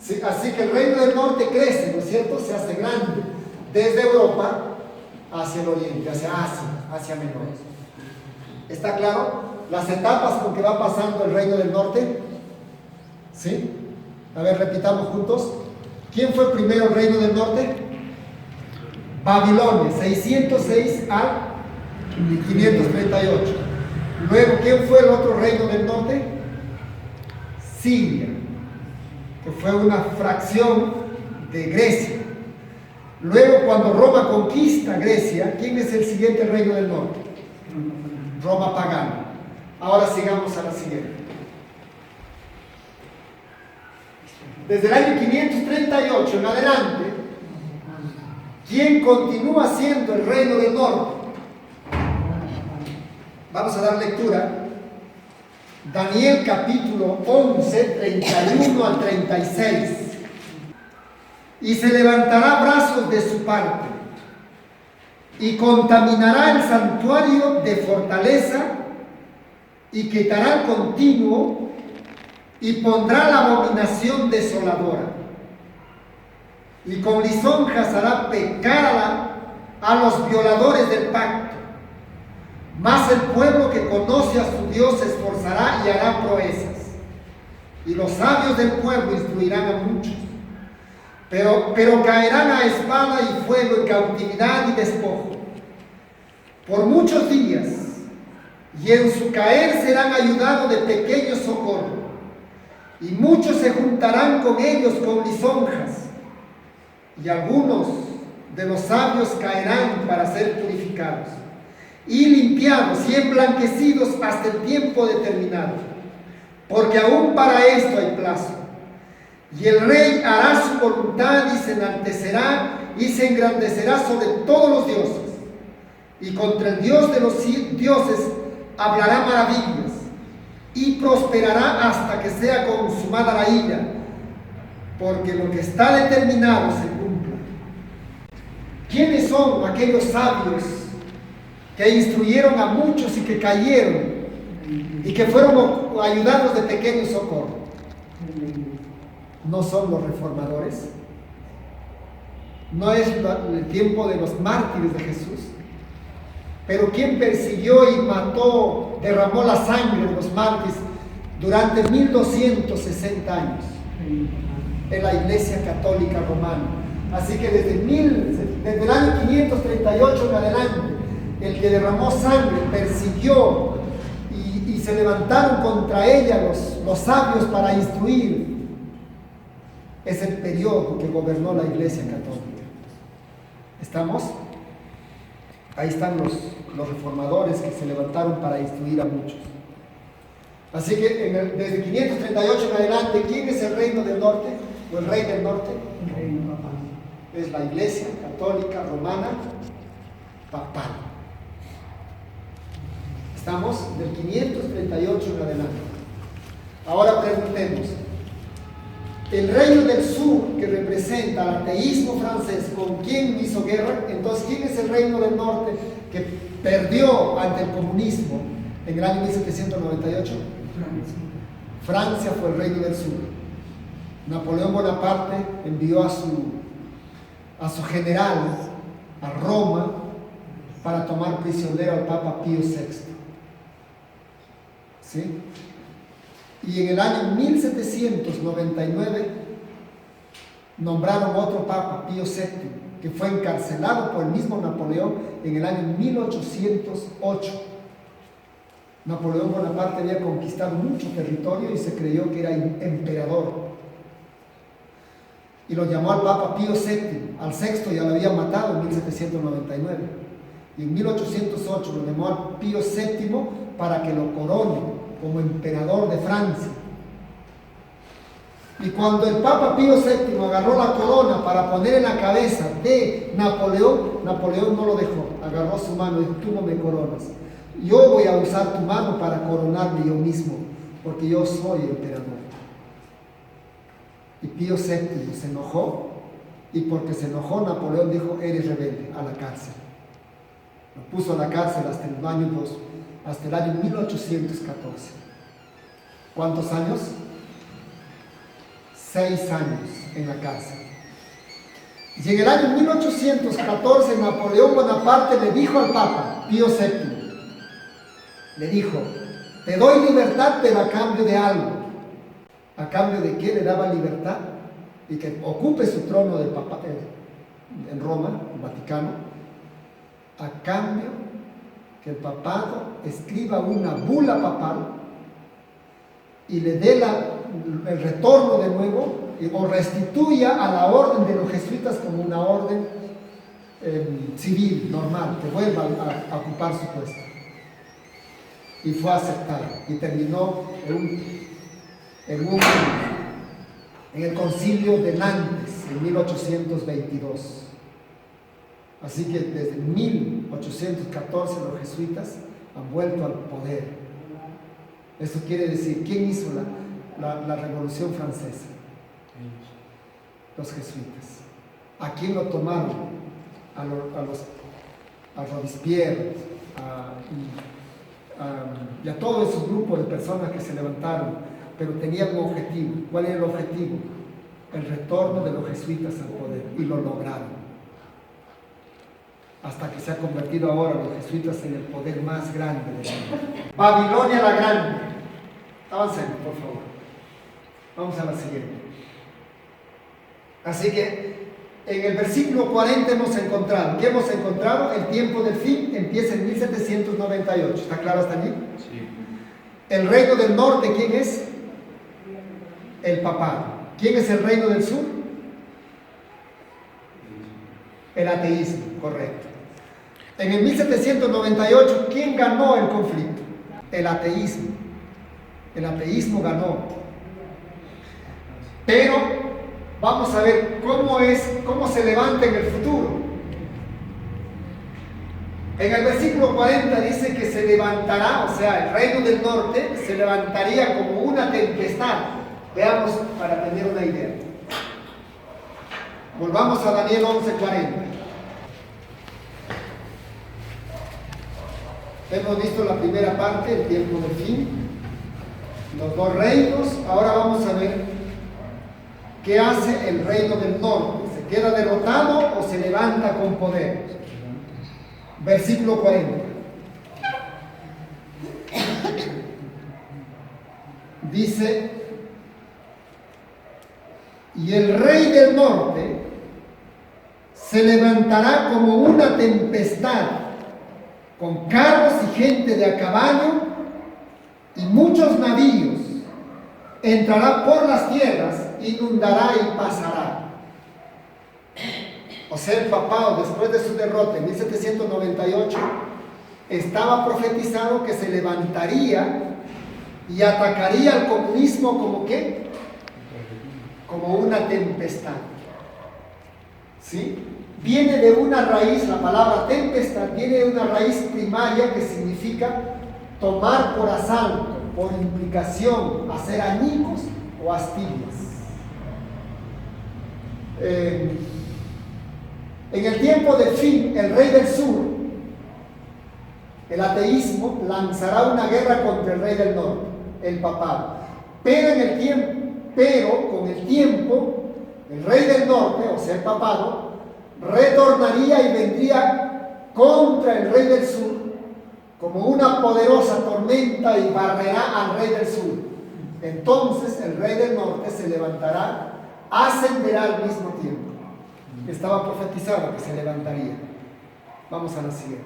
Sí, así que el reino del norte crece, ¿no es cierto? Se hace grande, desde Europa hacia el oriente, hacia Asia, Asia Menor. ¿Está claro? Las etapas con que va pasando el reino del norte. ¿Sí? A ver, repitamos juntos. ¿Quién fue primero el reino del norte? Babilonia, 606 al 538. Luego, ¿quién fue el otro reino del norte? Siria, que fue una fracción de Grecia. Luego, cuando Roma conquista Grecia, ¿quién es el siguiente reino del norte? Roma pagana. Ahora sigamos a la siguiente. Desde el año 538 en adelante, ¿quién continúa siendo el reino del norte? Vamos a dar lectura. Daniel capítulo 11, 31 al 36. Y se levantará brazos de su parte, y contaminará el santuario de fortaleza, y quitará el continuo, y pondrá la abominación desoladora, y con lisonjas hará pecar a los violadores del pacto. Mas el pueblo que conoce a su Dios se esforzará y hará proezas, y los sabios del pueblo instruirán a muchos. Pero caerán a espada y fuego, en cautividad y despojo, por muchos días, y en su caer serán ayudados de pequeño socorro, y muchos se juntarán con ellos con lisonjas, y algunos de los sabios caerán para ser purificados, y limpiados y emblanquecidos hasta el tiempo determinado, porque aún para esto hay plazo. Y el rey hará su voluntad y se enaltecerá y se engrandecerá sobre todos los dioses, y contra el Dios de los dioses hablará maravillas, y prosperará hasta que sea consumada la ira, porque lo que está determinado se cumpla. ¿Quiénes son aquellos sabios que instruyeron a muchos y que cayeron y que fueron ayudados de pequeño socorro? ¿No son los reformadores? ¿No es el tiempo de los mártires de Jesús? Pero ¿quién persiguió y mató, derramó la sangre de los mártires durante 1260 años? En la Iglesia Católica Romana. Así que desde el año 538 en adelante, el que derramó sangre, persiguió y se levantaron contra ella los sabios para instruir. Es el periodo que gobernó la Iglesia Católica. ¿Estamos? Ahí están los reformadores que se levantaron para instruir a muchos. Así que desde 538 en adelante, ¿quién es el reino del norte? ¿O el rey del norte? El reino papal. Es la iglesia católica romana papal. Estamos del 538 en adelante. Ahora preguntemos, el reino del sur, que representa al ateísmo francés, ¿con quién hizo guerra? Entonces, ¿quién es el reino del norte que perdió ante el comunismo en el año 1798? Francia fue el reino del sur. Napoleón Bonaparte envió a su general a Roma para tomar prisionero al Papa Pío VI. ¿Sí? Y en el año 1799 nombraron otro Papa, Pío VII, que fue encarcelado por el mismo Napoleón en el año 1808. Napoleón Bonaparte había conquistado mucho territorio y se creyó que era emperador. Y lo llamó al Papa Pío VII, al sexto ya lo había matado en 1799. Y en 1808 lo llamó al Pío VII para que lo corone como emperador de Francia. Y cuando el Papa Pío VII agarró la corona para poner en la cabeza de Napoleón, Napoleón no lo dejó, agarró su mano y dijo: tú no me coronas, yo voy a usar tu mano para coronarme yo mismo, porque yo soy emperador. Y Pío VII se enojó, y porque se enojó, Napoleón dijo: eres rebelde, a la cárcel. Lo puso a la cárcel hasta el año 1814. ¿Cuántos años? 6 años en la cárcel. Y en el año 1814 Napoleón Bonaparte le dijo al Papa Pío VII, le dijo: te doy libertad, pero a cambio de algo. ¿A cambio de qué le daba libertad? Y que ocupe su trono del Papa en Roma, el Vaticano, a cambio que el papado escriba una bula papal y le dé el retorno de nuevo, o restituya a la orden de los jesuitas como una orden civil, normal, que vuelva a ocupar su puesto. Y fue aceptado y terminó en el concilio de Nantes en 1822. Así que desde 1814 los jesuitas han vuelto al poder. Eso quiere decir, ¿quién hizo la Revolución Francesa? Los jesuitas. ¿A quién lo tomaron? A Robespierre y a todos esos grupos de personas que se levantaron, pero tenían un objetivo. ¿Cuál era el objetivo? El retorno de los jesuitas al poder, y lo lograron. Hasta que se ha convertido ahora los jesuitas en el poder más grande del mundo. Babilonia la Grande. Avancemos, por favor. Vamos a la siguiente. Así que en el versículo 40 hemos encontrado, ¿qué hemos encontrado? El tiempo del fin empieza en 1798. ¿Está claro hasta allí? Sí. El reino del norte, ¿quién es? El papado. ¿Quién es el reino del sur? El ateísmo, correcto. En el 1798, ¿quién ganó el conflicto? El ateísmo. El ateísmo ganó. Pero vamos a ver cómo se levanta en el futuro. En el versículo 40 dice que se levantará, o sea, el reino del norte se levantaría como una tempestad. Veamos para tener una idea. Volvamos a Daniel 11:40. Hemos visto la primera parte, el tiempo del fin, los dos reinos. Ahora vamos a ver qué hace el reino del norte. ¿Se queda derrotado o se levanta con poder? Versículo 40. Dice: y el rey del norte se levantará como una tempestad, con carros y gente de a caballo y muchos navíos. Entrará por las tierras, inundará y pasará. o sea, el papado, después de su derrota en 1798, estaba profetizado que se levantaría y atacaría al comunismo como ¿qué? Como una tempestad. ¿Sí? Viene de una raíz, la palabra tempestad viene de una raíz primaria que significa tomar por asalto, por implicación, hacer añicos o astillas. En el tiempo del fin, el rey del sur, el ateísmo, lanzará una guerra contra el rey del norte, el papado. Pero con el tiempo, el rey del norte, o sea el papado, retornaría y vendría contra el rey del sur como una poderosa tormenta y barrerá al rey del sur. Entonces el rey del norte se levantará, ascenderá al mismo tiempo. Estaba profetizado que se levantaría. Vamos a la siguiente.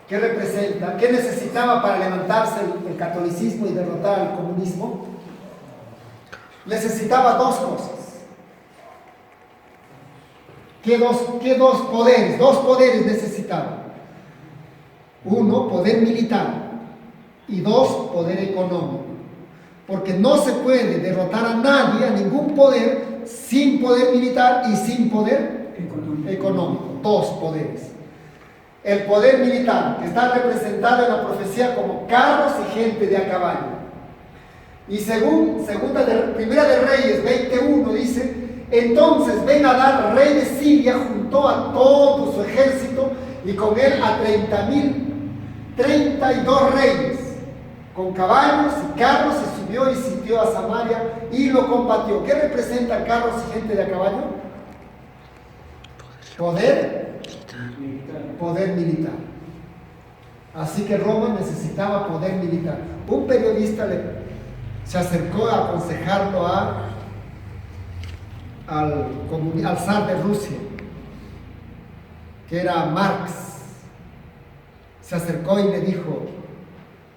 ¿Qué representa? ¿Qué necesitaba para levantarse el catolicismo y derrotar al comunismo? Necesitaba dos cosas. ¿Qué dos poderes? Dos poderes necesitaba. Uno, poder militar. Y dos, poder económico. Porque no se puede derrotar a nadie, a ningún poder, sin poder militar y sin poder económico. Dos poderes. El poder militar, que está representado en la profecía como carros y gente de a caballo. Y Primera de Reyes 21 dice: entonces Ben Hadad, rey de Siria, juntó a todo su ejército y con él a 32 reyes, con caballos y carros, y subió y sitió a Samaria y lo combatió. ¿Qué representan carros y gente de a caballo? Poder militar. Así que Roma necesitaba poder militar. Un periodista se acercó a aconsejarlo al zar de Rusia, que era Marx. Se acercó y le dijo: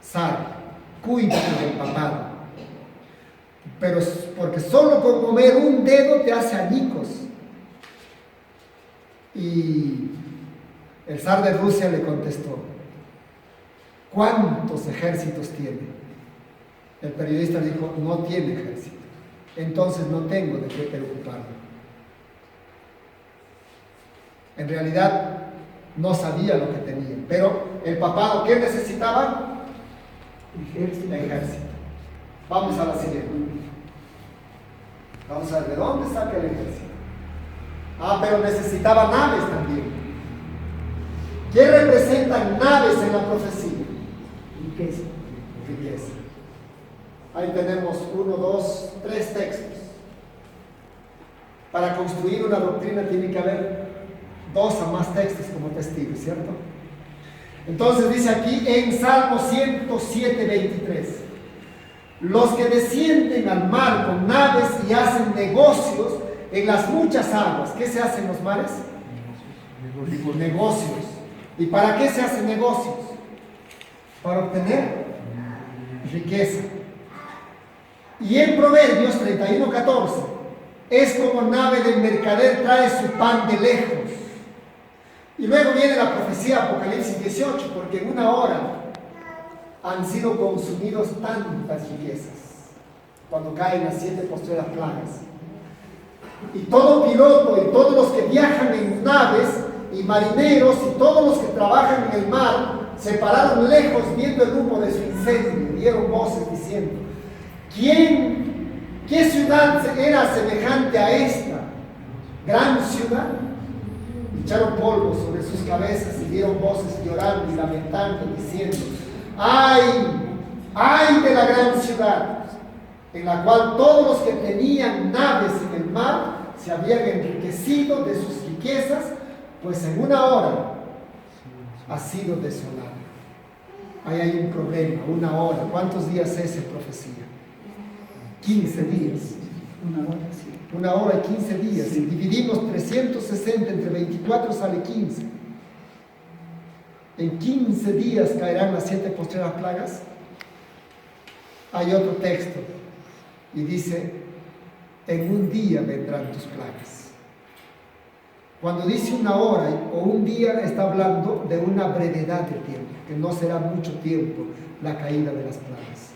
zar, cuídate del papado, pero porque solo con mover un dedo te hace añicos. Y el zar de Rusia le contestó: ¿cuántos ejércitos tiene? El periodista le dijo: no tiene ejército, entonces no tengo de qué preocuparme. En realidad no sabía lo que tenía, pero el papado, ¿qué necesitaba? Ejército. Vamos a la siguiente. Vamos a ver de dónde saca el ejército. Pero necesitaba naves también. ¿Qué representan naves en la profecía? Riqueza. Ahí tenemos 1, 2, 3 textos. Para construir una doctrina tiene que haber 2 o más textos como testigos, ¿cierto? Entonces dice aquí en Salmo 107, 23: los que descienden al mar con naves y hacen negocios en las muchas aguas. ¿Qué se hace en los mares? Negocios. ¿Y para qué se hacen negocios? Para obtener riqueza. Y en Proverbios 31:14: es como nave del mercader, trae su pan de lejos. Y luego viene la profecía Apocalipsis 18, porque en una hora han sido consumidos tantas riquezas cuando caen las 7 postreras plagas. Y todo piloto y todos los que viajan en naves y marineros y todos los que trabajan en el mar se pararon lejos viendo el humo de su incendio, dieron voces diciendo: ¿qué ciudad era semejante a esta gran ciudad? Echaron polvo sobre sus cabezas y dieron voces llorando y lamentando, diciendo: ¡ay de la gran ciudad, en la cual todos los que tenían naves en el mar se habían enriquecido de sus riquezas, pues en una hora ha sido desolada! Ahí hay un problema, una hora. ¿Cuántos días es en profecía? 15 días. Una hora y 15 días. Si dividimos 360 entre 24 sale 15. En 15 días caerán las 7 postreras plagas. Hay otro texto y dice: en un día vendrán tus plagas. Cuando dice una hora o un día, está hablando de una brevedad de tiempo, que no será mucho tiempo la caída de las plagas.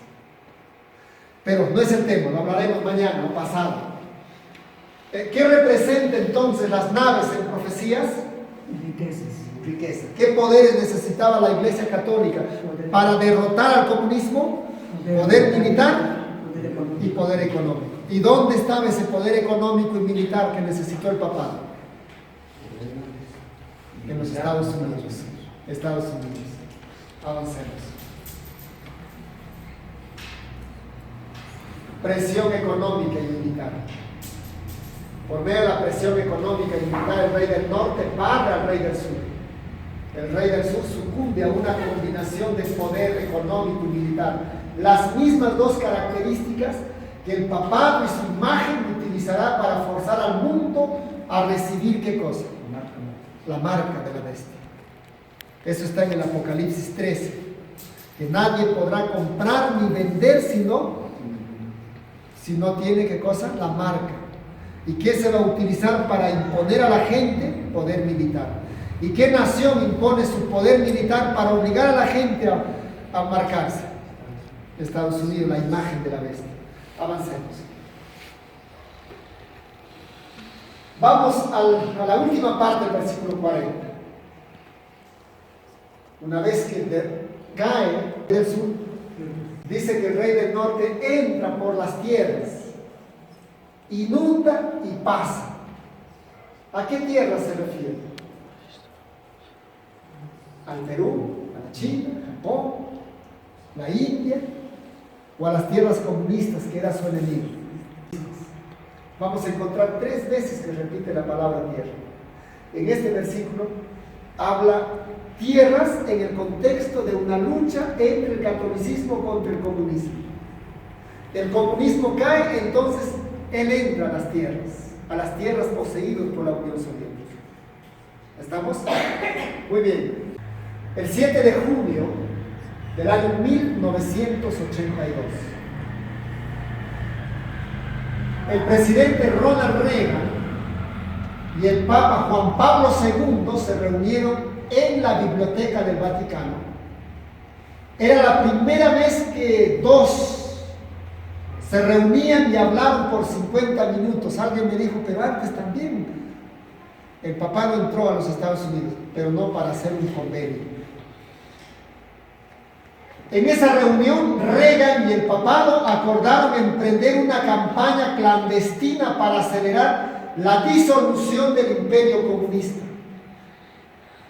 Pero no es el tema, lo hablaremos mañana o pasado. ¿Qué representa entonces las naves en profecías? Riqueza. ¿Qué poderes necesitaba la Iglesia Católica para derrotar al comunismo? Poder militar y poder económico. ¿Y dónde estaba ese poder económico y militar que necesitó el papado? En los Estados Unidos. Avancemos. Presión económica y militar. Por medio de la presión económica y militar, el rey del norte barra al rey del sur. El rey del sur sucumbe a una combinación de poder económico y militar. Las mismas dos características que el papado y su imagen utilizará para forzar al mundo a recibir ¿qué cosa? La marca de la bestia. Eso está en el Apocalipsis 13. Que nadie podrá comprar ni vender si no tiene ¿qué cosa? La marca. ¿Y qué se va a utilizar para imponer a la gente? Poder militar. ¿Y qué nación impone su poder militar para obligar a la gente a marcarse? Estados Unidos, la imagen de la bestia. Avancemos. Vamos a la última parte del versículo 40. Una vez que cae del sur, dice que el rey del norte entra por las tierras, inunda y pasa. ¿A qué tierra se refiere? ¿Al Perú, a la China, Japón, la India o a las tierras comunistas que era su enemigo? Vamos a encontrar 3 veces que repite la palabra tierra. En este versículo habla tierras en el contexto de una lucha entre el catolicismo contra el comunismo. El comunismo cae, entonces él entra a las tierras poseídas por la Unión Soviética. ¿Estamos? Muy bien. El 7 de junio del año 1982, el presidente Ronald Reagan y el Papa Juan Pablo II se reunieron en la Biblioteca del Vaticano. Era la primera vez que 2 se reunían y hablaron por 50 minutos. Alguien me dijo, pero antes también el Papa no entró a los Estados Unidos, pero no para hacer un convenio. En esa reunión, Reagan y el papado acordaron emprender una campaña clandestina para acelerar la disolución del imperio comunista.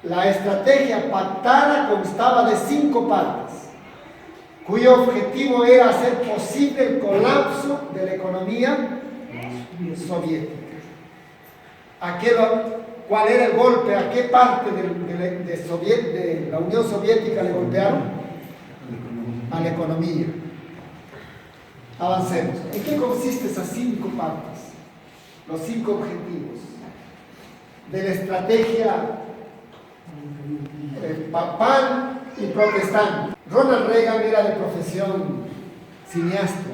La estrategia pactada constaba de 5 partes, cuyo objetivo era hacer posible el colapso de la economía soviética. ¿Cuál era el golpe? ¿A qué parte de la Unión Soviética le golpearon? A la economía. Avancemos. ¿En qué consisten esas 5 partes? Los 5 objetivos de la estrategia papal y protestante. Ronald Reagan era de profesión cineasta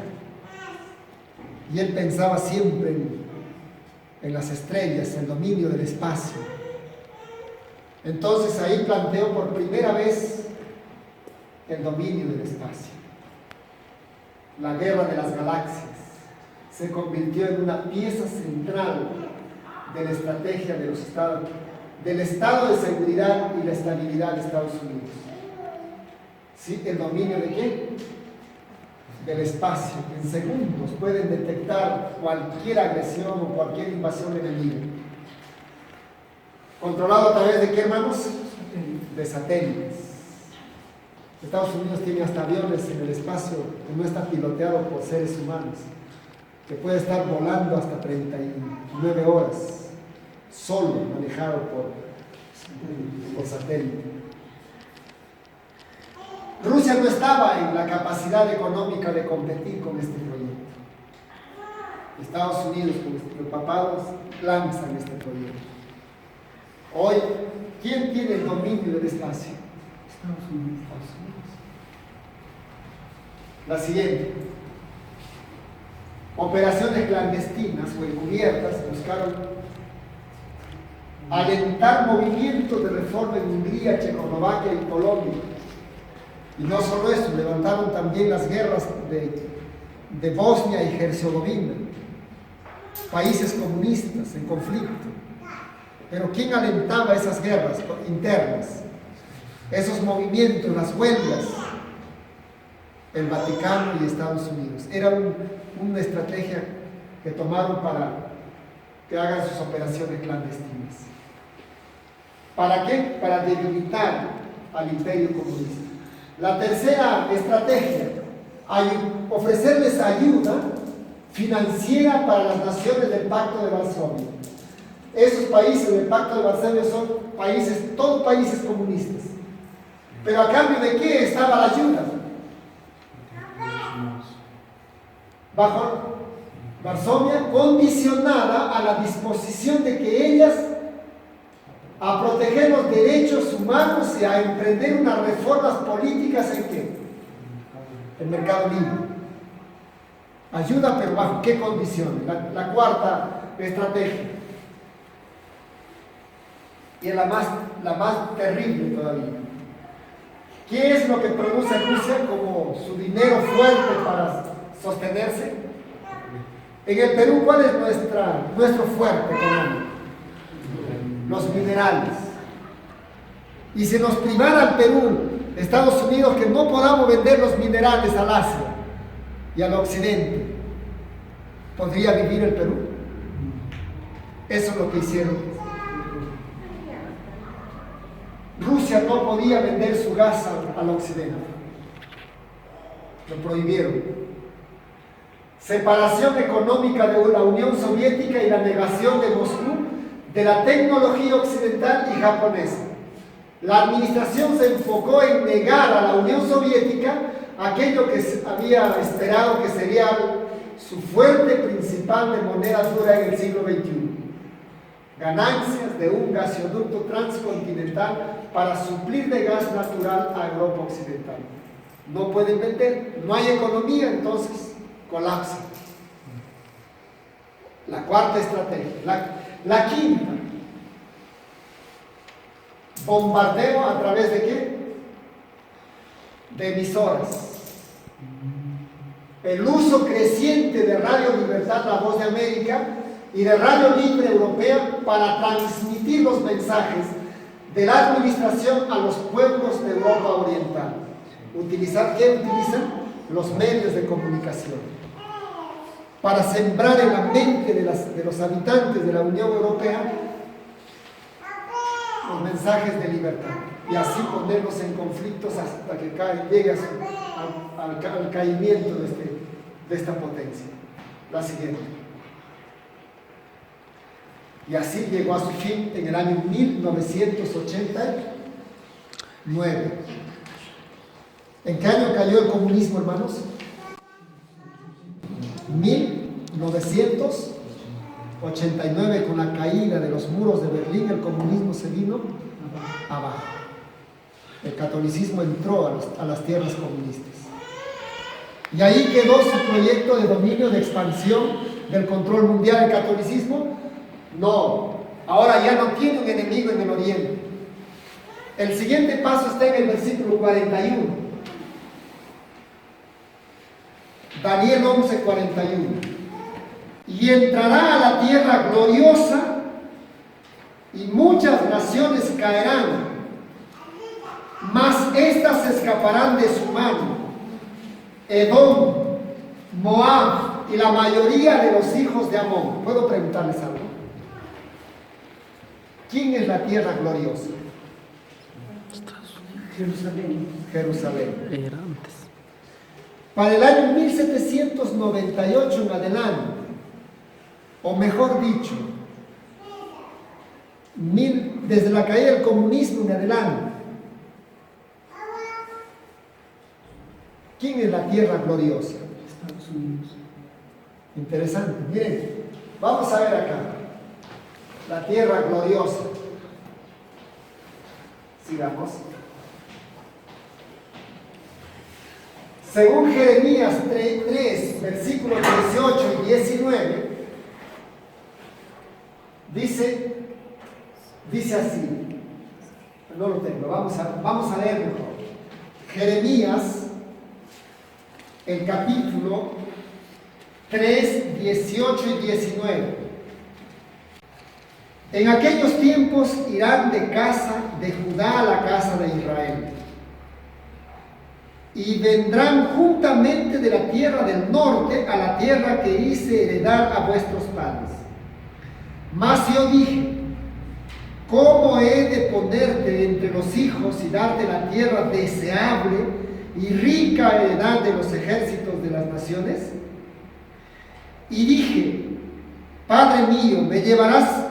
y él pensaba siempre en las estrellas, el dominio del espacio. Entonces ahí planteó por primera vez el dominio del espacio. La guerra de las galaxias se convirtió en una pieza central de la estrategia de los estados, del estado de seguridad y la estabilidad de Estados Unidos. ¿Sí? ¿El dominio de qué? Del espacio, que en segundos pueden detectar cualquier agresión o cualquier invasión enemiga. ¿Controlado a través de qué, hermanos? De satélites. Estados Unidos tiene hasta aviones en el espacio que no está piloteado por seres humanos, que puede estar volando hasta 39 horas, solo manejado por satélite. Rusia no estaba en la capacidad económica de competir con este proyecto. Estados Unidos, con los papados, lanzan este proyecto. Hoy, ¿quién tiene el dominio del espacio? Estados Unidos. La siguiente. operaciones clandestinas o encubiertas, buscaron alentar movimientos de reforma en Hungría, Checoslovaquia y Polonia. Y no solo eso, levantaron también las guerras de Bosnia y Herzegovina, países comunistas en conflicto. Pero ¿quién alentaba esas guerras internas? Esos movimientos, las huelgas, el Vaticano y Estados Unidos. Era una estrategia que tomaron para que hagan sus operaciones clandestinas. ¿Para qué? Para debilitar al imperio comunista. La tercera estrategia, ofrecerles ayuda financiera para las naciones del Pacto de Varsovia. Esos países del Pacto de Varsovia son países, todos países comunistas. Pero a cambio de qué estaba la ayuda? Bajo Varsovia, condicionada a la disposición de que ellas a proteger los derechos humanos y a emprender unas reformas políticas en qué? El mercado libre. Ayuda, pero bajo qué condiciones. La cuarta estrategia. Y es la más terrible todavía. ¿Qué es lo que produce Rusia como su dinero fuerte para sostenerse? En el Perú, ¿cuál es nuestro fuerte económico? Los minerales. Y si nos privara al Perú, Estados Unidos, que no podamos vender los minerales al Asia y al Occidente, ¿podría vivir el Perú? Eso es lo que hicieron. Rusia no podía vender su gas al Occidente. Lo prohibieron. Separación económica de la Unión Soviética y la negación de Moscú de la tecnología occidental y japonesa. La administración se enfocó en negar a la Unión Soviética aquello que había esperado que sería su fuente principal de moneda dura en el siglo XXI. Ganancias de un gasoducto transcontinental para suplir de gas natural a Europa Occidental. No pueden vender, no hay economía, entonces colapsa. La cuarta estrategia. La quinta, bombardeo a través de qué? De emisoras. El uso creciente de Radio Libertad, La Voz de América, y de Radio Libre Europea para transmitir los mensajes de la administración a los pueblos de Europa Oriental. ¿Qué utilizan? Los medios de comunicación. Para sembrar en la mente de los habitantes de la Unión Europea los mensajes de libertad. Y así ponerlos en conflictos hasta que llegue al caimiento de esta potencia. La siguiente. Y así llegó a su fin en el año 1989. ¿En qué año cayó el comunismo, hermanos? 1989, con la caída de los muros de Berlín, el comunismo se vino abajo. El catolicismo entró a las tierras comunistas. Y ahí quedó su proyecto de dominio, de expansión del control mundial. El catolicismo, no, ahora ya no tiene un enemigo en el oriente. El siguiente paso está en el versículo 41. Daniel 11:41. Y entrará a la tierra gloriosa y muchas naciones caerán, mas éstas escaparán de su mano. Edom, Moab y la mayoría de los hijos de Amón. ¿Puedo preguntarles algo? ¿Quién es la tierra gloriosa? Jerusalén. Jerusalén. Era antes. Para el año 1798 en adelante, o mejor dicho, desde la caída del comunismo en adelante, ¿quién es la tierra gloriosa? Estados Unidos. Interesante. Miren, vamos a ver acá. La tierra gloriosa. Sigamos. Según Jeremías 3, versículos 18 y 19, dice así. No lo tengo, vamos a leer mejor. Jeremías, el capítulo 3, 18 y 19. En aquellos tiempos irán de casa de Judá a la casa de Israel, y vendrán juntamente de la tierra del norte a la tierra que hice heredar a vuestros padres. Mas yo dije: ¿cómo he de ponerte entre los hijos y darte la tierra deseable y rica heredad de los ejércitos de las naciones? Y dije: Padre mío, me llevarás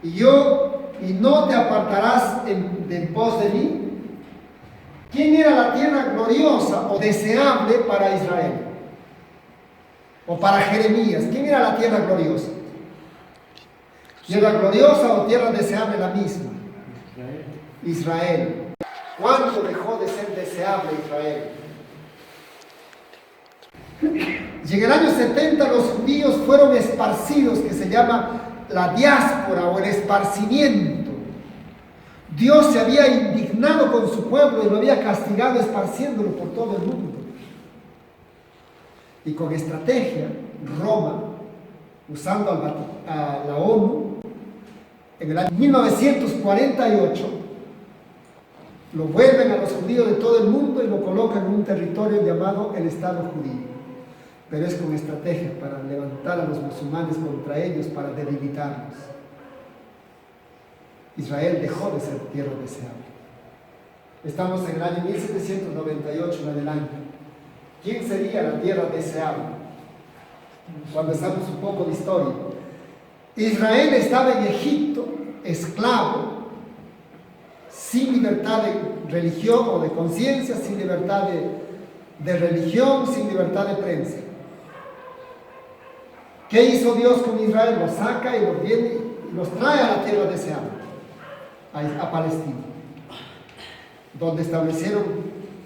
y no te apartarás de pos de mí. ¿Quién era la tierra gloriosa o deseable para Israel? O para Jeremías, ¿quién era la tierra gloriosa? ¿Tierra gloriosa o tierra deseable la misma? Israel. ¿Cuándo dejó de ser deseable Israel? Y en el año 70 los judíos fueron esparcidos, que se llama la diáspora o el esparcimiento. Dios se había indignado con su pueblo y lo había castigado esparciéndolo por todo el mundo. Y con estrategia, Roma, usando a la ONU, en el año 1948, lo vuelven a los judíos de todo el mundo y lo colocan en un territorio llamado el Estado judío. Pero es con estrategia para levantar a los musulmanes contra ellos, para debilitarlos. Israel dejó de ser tierra deseable. Estamos en el año 1798 en adelante. ¿Quién sería la tierra deseable? Cuando estamos un poco de historia. Israel estaba en Egipto, esclavo, sin libertad de religión o de conciencia, sin libertad de religión, sin libertad de prensa. ¿Qué hizo Dios con Israel? Los saca y los viene y los trae a la tierra deseable, a Palestina, donde establecieron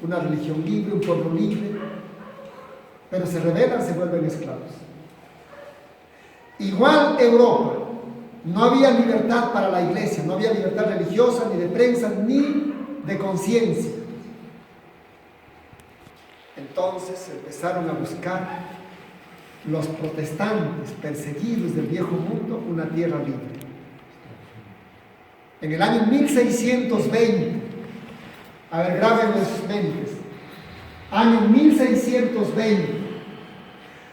una religión libre, un pueblo libre, pero se rebelan, se vuelven esclavos. Igual Europa, no había libertad para la iglesia, no había libertad religiosa, ni de prensa, ni de conciencia. Entonces empezaron a buscar los protestantes perseguidos del viejo mundo una tierra libre. En el año 1620, a ver, grábenlo en sus mentes, año 1620,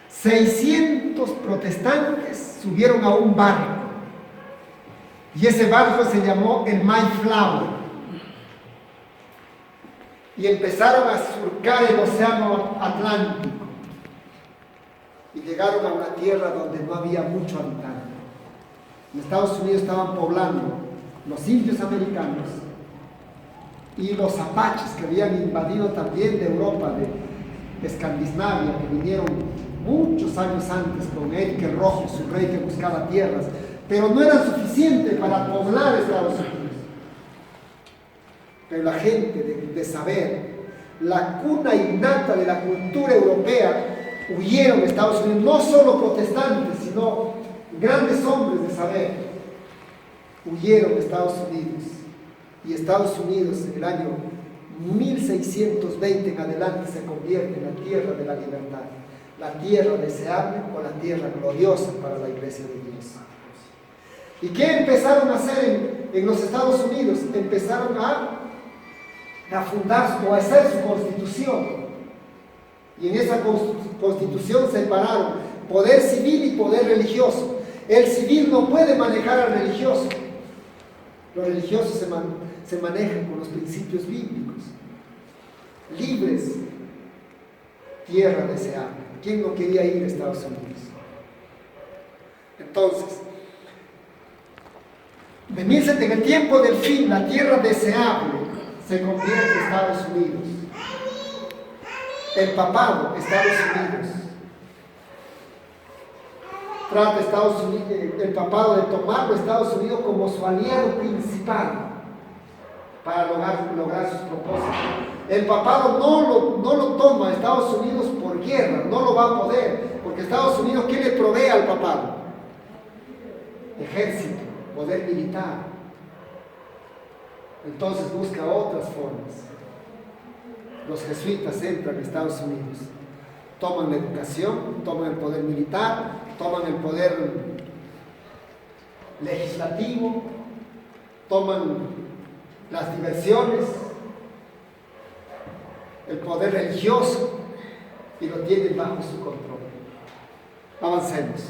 600 protestantes subieron a un barco, y ese barco se llamó el Mayflower, y empezaron a surcar el océano Atlántico, y llegaron a una tierra donde no había mucho habitante. En Estados Unidos estaban poblando los indios americanos y los apaches, que habían invadido también de Europa, de Escandinavia, que vinieron muchos años antes con Eric el Rojo, su rey que buscaba tierras, pero no era suficiente para poblar Estados Unidos. Pero la gente de saber, la cuna innata de la cultura europea, huyeron de Estados Unidos, no solo protestantes, sino grandes hombres de saber, huyeron de Estados Unidos. Y Estados Unidos en el año 1620 en adelante se convierte en la tierra de la libertad, la tierra deseable o la tierra gloriosa para la iglesia de Dios. ¿Y qué empezaron a hacer en los Estados Unidos? Empezaron a fundar o a hacer su constitución. Y en esa constitución separaron poder civil y poder religioso. El civil no puede manejar al religioso. Los religiosos se manejan con los principios bíblicos. Libres, tierra deseable. ¿Quién no quería ir a Estados Unidos? Entonces, en el tiempo del fin, la tierra deseable se convierte en Estados Unidos. El papado, Estados Unidos. Trata el papado de tomarlo Estados Unidos como su aliado principal para lograr sus propósitos. El papado no lo toma Estados Unidos por guerra, no lo va a poder, porque Estados Unidos, ¿qué le provee al papado? Ejército, poder militar. Entonces busca otras formas. Los jesuitas entran a Estados Unidos, toman la educación, toman el poder militar, toman el poder legislativo, toman las diversiones, el poder religioso, y lo tienen bajo su control. Avancemos.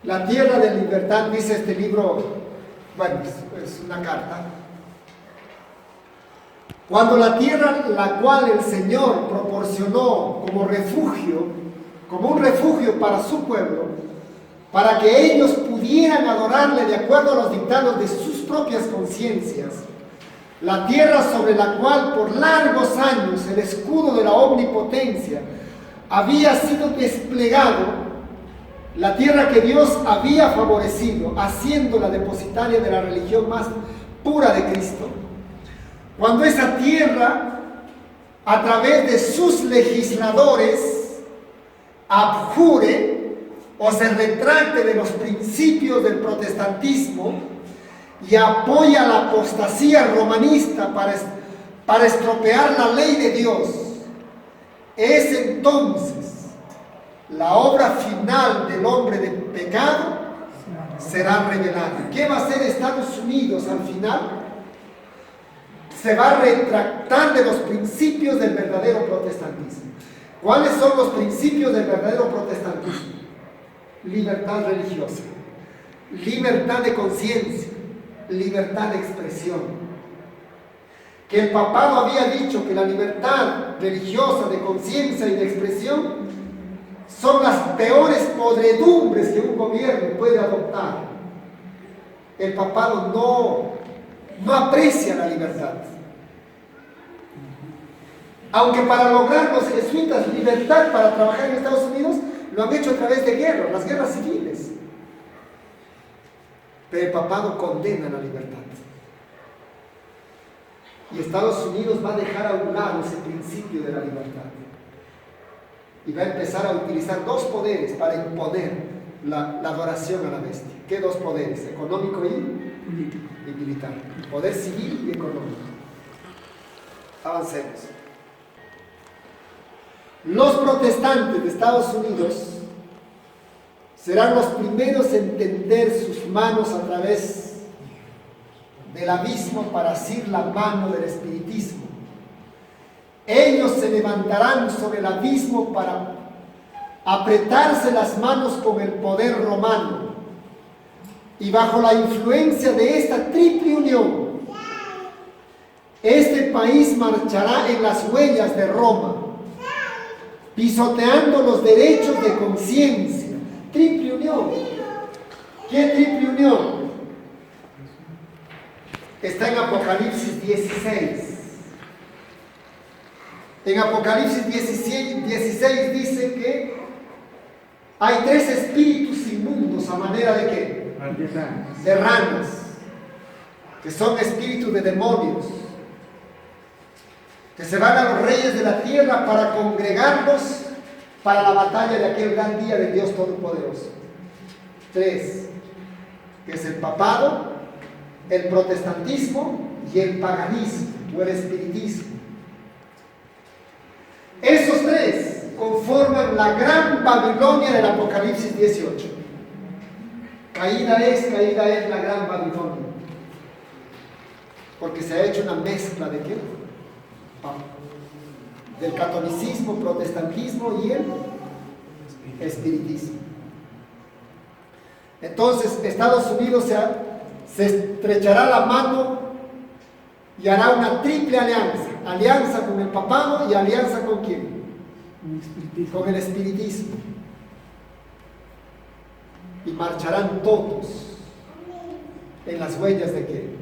La tierra de libertad, dice este libro, bueno, es una carta. Cuando la tierra la cual el Señor proporcionó como un refugio para su pueblo, para que ellos pudieran adorarle de acuerdo a los dictados de sus propias conciencias, la tierra sobre la cual por largos años el escudo de la omnipotencia había sido desplegado, la tierra que Dios había favorecido, haciéndola depositaria de la religión más pura de Cristo. Cuando esa tierra, a través de sus legisladores, abjure o se retracte de los principios del protestantismo y apoya la apostasía romanista para estropear la ley de Dios, es entonces la obra final del hombre de pecado será revelada. ¿Qué va a hacer Estados Unidos al final? Se va a retractar de los principios del verdadero protestantismo. ¿Cuáles son los principios del verdadero protestantismo? Libertad religiosa, libertad de conciencia, libertad de expresión. Que el papado había dicho que la libertad religiosa, de conciencia y de expresión son las peores podredumbres que un gobierno puede adoptar. El papado no aprecia la libertad. Aunque para lograr los jesuitas libertad para trabajar en Estados Unidos, lo han hecho a través de guerras, las guerras civiles. Pero el papado condena la libertad. Y Estados Unidos va a dejar a un lado ese principio de la libertad. Y va a empezar a utilizar dos poderes para imponer la adoración a la bestia. ¿Qué dos poderes? Económico y militar. Poder civil y económico. Avancemos. Los protestantes de Estados Unidos serán los primeros en tender sus manos a través del abismo para asir la mano del espiritismo. Ellos se levantarán sobre el abismo para apretarse las manos con el poder romano, y bajo la influencia de esta triple unión, este país marchará en las huellas de Roma, pisoteando los derechos de conciencia. Triple unión. ¿Qué triple unión? Está en Apocalipsis 16. En Apocalipsis 16 dice que hay tres espíritus inmundos a manera de ¿qué? De ranas, que son espíritus de demonios, que se van a los reyes de la tierra para congregarlos para la batalla de aquel gran día de Dios Todopoderoso. Tres, que es el papado, el protestantismo y el paganismo o el espiritismo. Esos tres conforman la gran Babilonia del Apocalipsis 18. Caída es la gran Babilonia, porque se ha hecho una mezcla de ¿qué? Del catolicismo, protestantismo y el espiritismo. Entonces Estados Unidos se estrechará la mano y hará una triple alianza con el papado y alianza con ¿quién? Con el espiritismo. Y marcharán todos en las huellas de ¿qué?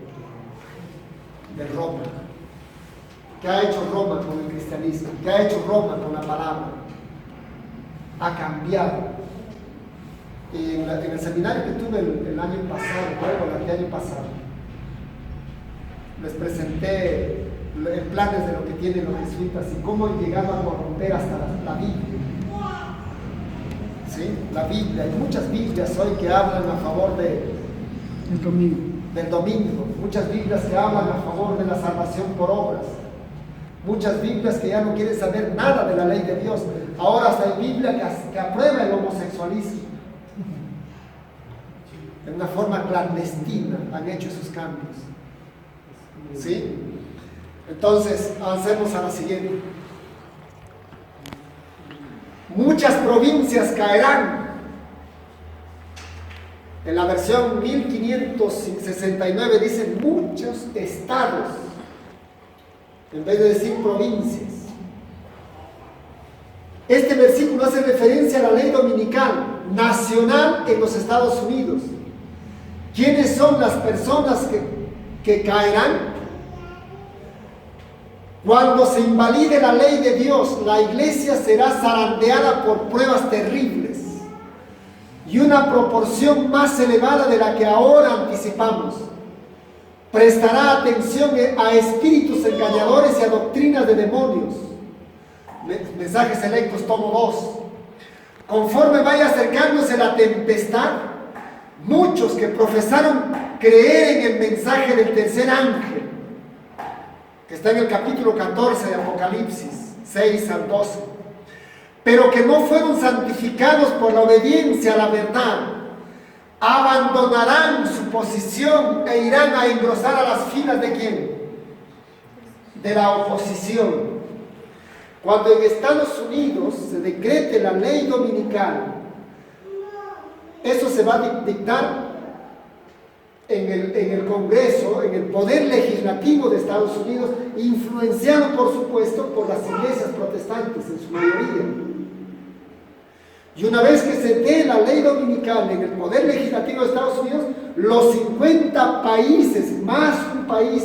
De Roma. ¿Qué ha hecho Roma con el cristianismo? ¿Qué ha hecho Roma con la palabra? Ha cambiado. Y en el seminario que tuve el año pasado, el año pasado, les presenté planes de lo que tienen los jesuitas y cómo han llegado a corromper hasta la Biblia. ¿Sí? La Biblia, hay muchas Biblias hoy que hablan a favor El domingo. del domingo, muchas Biblias que hablan a favor de la salvación por obras, muchas Biblias que ya no quieren saber nada de la ley de Dios. Ahora hasta hay Biblia que aprueba el homosexualismo. De una forma clandestina han hecho esos cambios. ¿Sí? Entonces, avancemos a la siguiente. Muchas provincias caerán. En la versión 1569 dice muchos estados, en vez de decir provincias. Este versículo hace referencia a la ley dominical nacional en los Estados Unidos. ¿Quiénes son las personas que caerán? Cuando se invalide la ley de Dios, la iglesia será zarandeada por pruebas terribles y una proporción más elevada de la que ahora anticipamos. Prestará atención a espíritus engañadores y a doctrinas de demonios. Mensajes Selectos, tomo 2. Conforme vaya acercándose la tempestad, muchos que profesaron creer en el mensaje del tercer ángel, que está en el capítulo 14 de Apocalipsis, 6 al 12, pero que no fueron santificados por la obediencia a la verdad, abandonarán su posición e irán a engrosar a las filas ¿de quién? De la oposición. Cuando en Estados Unidos se decrete la ley dominical, eso se va a dictar en el Congreso, en el poder legislativo de Estados Unidos, influenciado por supuesto por las iglesias protestantes en su mayoría. Y una vez que se dé la ley dominical en el poder legislativo de Estados Unidos, los 50 países más un país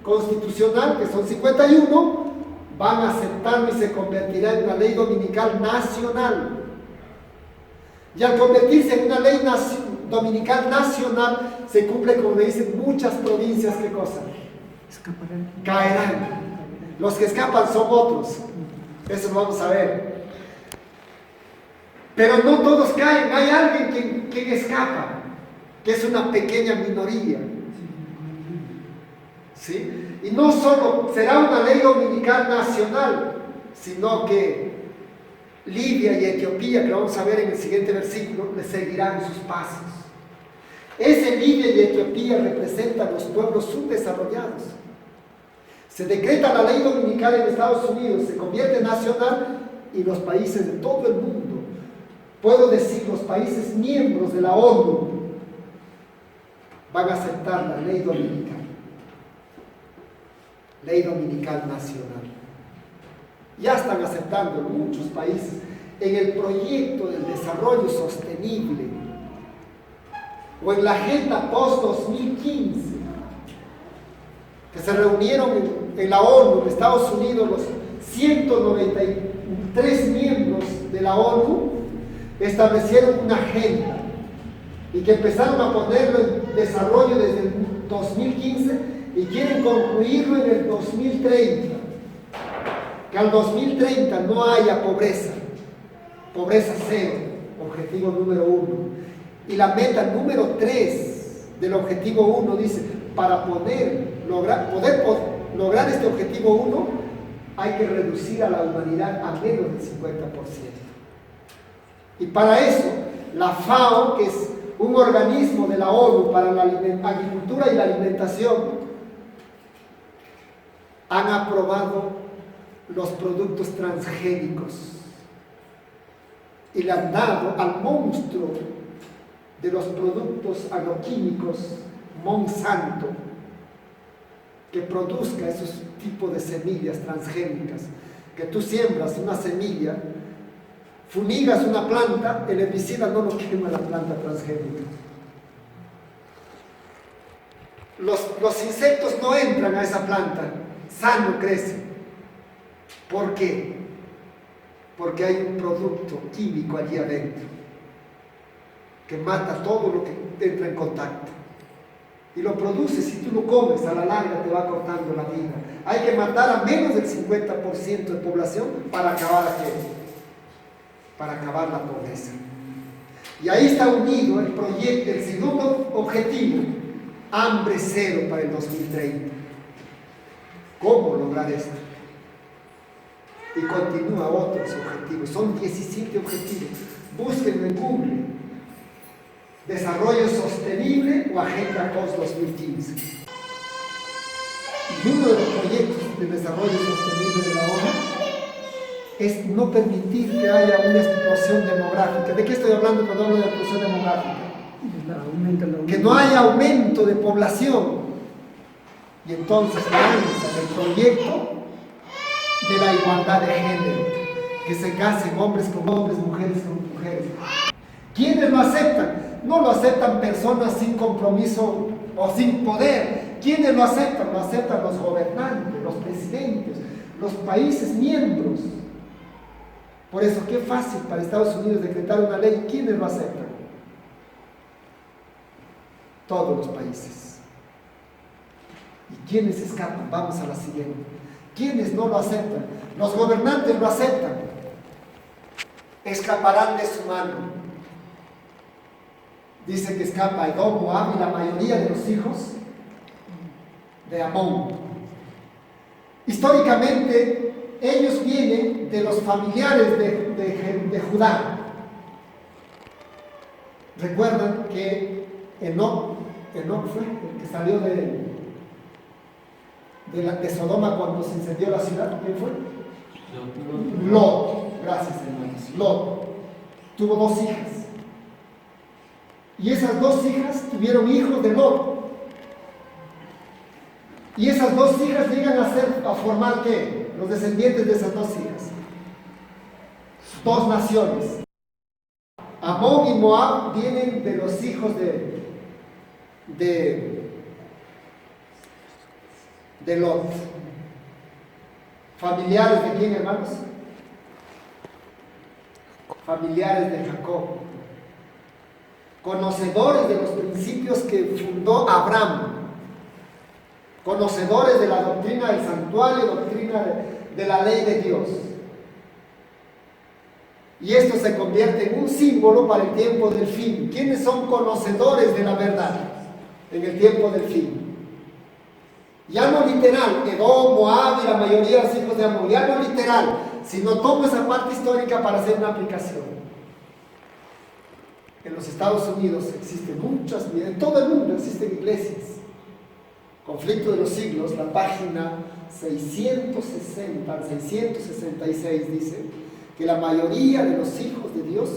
constitucional, que son 51, van a aceptarlo y se convertirá en una ley dominical nacional. Y al convertirse en una ley dominical nacional, se cumple, como le dicen, muchas provincias, ¿qué cosa? Escaparán. Caerán. Los que escapan son otros. Eso lo vamos a ver. Pero no todos caen. Hay alguien quien escapa, que es una pequeña minoría. ¿Sí? Y no solo será una ley dominical nacional, sino que Libia y Etiopía, que vamos a ver en el siguiente versículo, le seguirán sus pasos. Ese Libia y Etiopía representan los pueblos subdesarrollados. Se decreta la ley dominical en Estados Unidos, se convierte nacional y los países de todo el mundo, puedo decir los países miembros de la ONU, van a aceptar la ley dominical. Ley dominical nacional. Ya están aceptando en muchos países en el proyecto del desarrollo sostenible o en la agenda post-2015, que se reunieron en la ONU, en Estados Unidos, los 193 miembros de la ONU establecieron una agenda y que empezaron a ponerlo en desarrollo desde el 2015 y quieren concluirlo en el 2030. Que al 2030 no haya pobreza, pobreza cero, objetivo número 1. Y la meta número 3 del objetivo 1 dice, para poder lograr este objetivo 1, hay que reducir a la humanidad a menos del 50%. Y para eso, la FAO, que es un organismo de la ONU para la agricultura y la alimentación, han aprobado los productos transgénicos y le han dado al monstruo de los productos agroquímicos, Monsanto, que produzca esos tipos de semillas transgénicas, que tú siembras una semilla, fumigas una planta, el herbicida no lo quema la planta transgénica. Los insectos no entran a esa planta, sano crece. ¿Por qué? Porque hay un producto químico allí adentro que mata todo lo que entra en contacto. y lo produces, si tú lo comes, a la larga te va cortando la vida. Hay que matar a menos del 50% de población para acabar para acabar la pobreza. Y ahí está unido el proyecto, el segundo objetivo, hambre cero para el 2030. ¿Cómo lograr esto? Y continúa otros objetivos, son 17 objetivos. Búsquenlo en Google. Desarrollo sostenible o Agenda Post 2015. Y uno de los proyectos de desarrollo sostenible de la ONU es no permitir que haya una explosión demográfica. ¿De qué estoy hablando cuando hablo de explosión demográfica? Que no haya aumento de población. Y entonces lanzan el proyecto de la igualdad de género, que se casen hombres con hombres, mujeres con mujeres. ¿Quiénes lo aceptan? No lo aceptan personas sin compromiso o sin poder. ¿Quiénes lo aceptan? Lo aceptan los gobernantes, los presidentes, los países miembros. Por eso, qué fácil para Estados Unidos decretar una ley. ¿Quiénes lo aceptan? Todos los países. ¿Y quiénes escapan? Vamos a la siguiente. ¿Quiénes no lo aceptan? Los gobernantes lo aceptan. Escaparán de su mano. Dice que escapa Edom, Moab y la mayoría de los hijos de Amón. Históricamente, ellos vienen de los familiares de Judá. Recuerdan que Enoc fue el que salió de Sodoma cuando se incendió la ciudad. ¿Quién fue? Lot. Gracias, hermanos. Lot tuvo 2 hijas. Y esas 2 hijas tuvieron hijos de Lot. Y esas 2 hijas llegan a formar ¿qué? Los descendientes de esas 2 hijas. 2 naciones. Amón y Moab vienen de los hijos de Lot. ¿Familiares de quién, hermanos? Familiares de Jacob. Conocedores de los principios que fundó Abraham. Conocedores de la doctrina del santuario, doctrina de la ley de Dios. Y esto se convierte en un símbolo para el tiempo del fin. ¿Quiénes son conocedores de la verdad en el tiempo del fin? Ya no literal, Edom, Moab y la mayoría de los hijos de Amón, ya no literal, sino tomo esa parte histórica para hacer una aplicación. En los Estados Unidos existen muchas, en todo el mundo existen iglesias. Conflicto de los siglos, la página 660 al 666 dice que la mayoría de los hijos de Dios,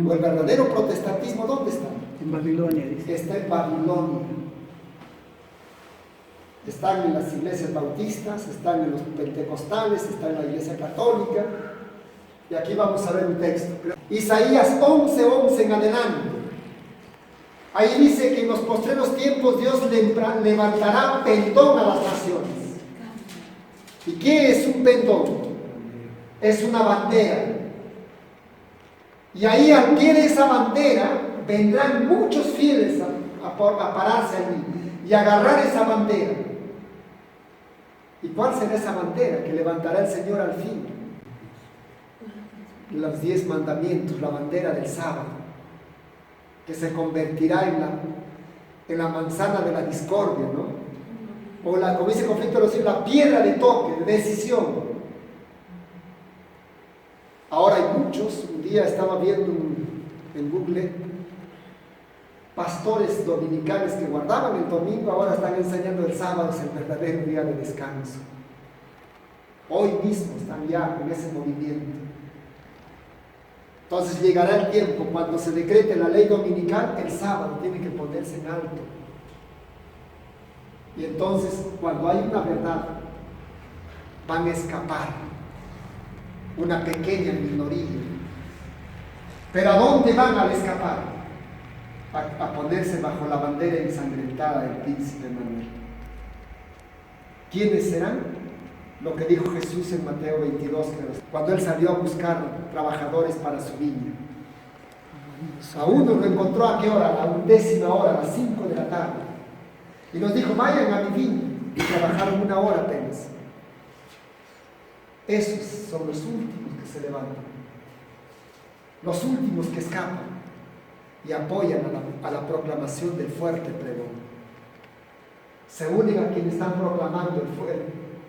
o el verdadero protestantismo, ¿dónde están? En Babilonia, dice. Está en Babilonia. Están en las iglesias bautistas, están en los pentecostales, están en la iglesia católica. Y aquí vamos a ver un texto. Isaías 11:11 en adelante. Ahí dice que en los postreros tiempos Dios levantará pendón a las naciones. ¿Y qué es un pendón? Es una bandera. Y ahí al pie de esa bandera vendrán muchos fieles a pararse allí y agarrar esa bandera. ¿Y cuál será esa bandera que levantará el Señor al fin? Los 10 mandamientos, la bandera del sábado, que se convertirá en la manzana de la discordia, ¿no? O como dice Conflicto de los Siglos, la piedra de toque, de decisión. Ahora hay muchos, un día estaba viendo en Google, pastores dominicales que guardaban el domingo, ahora están enseñando el sábado, es el verdadero día de descanso. Hoy mismo están ya en ese movimiento. Entonces llegará el tiempo cuando se decrete la ley dominical, el sábado tiene que ponerse en alto. Y entonces, cuando hay una verdad, van a escapar una pequeña minoría. ¿Pero a dónde van al escapar? A ponerse bajo la bandera ensangrentada del príncipe Manuel. ¿Quiénes serán? Lo que dijo Jesús en Mateo 22, cuando él salió a buscar trabajadores para su viña. A uno lo encontró a qué hora, a la 11ª hora, a las 5 de la tarde. Y nos dijo, vayan a mi viña. Y trabajaron 1 hora apenas. Esos son los últimos que se levantan. Los últimos que escapan y apoyan a la proclamación del fuerte pregón. Se unen a quienes están proclamando el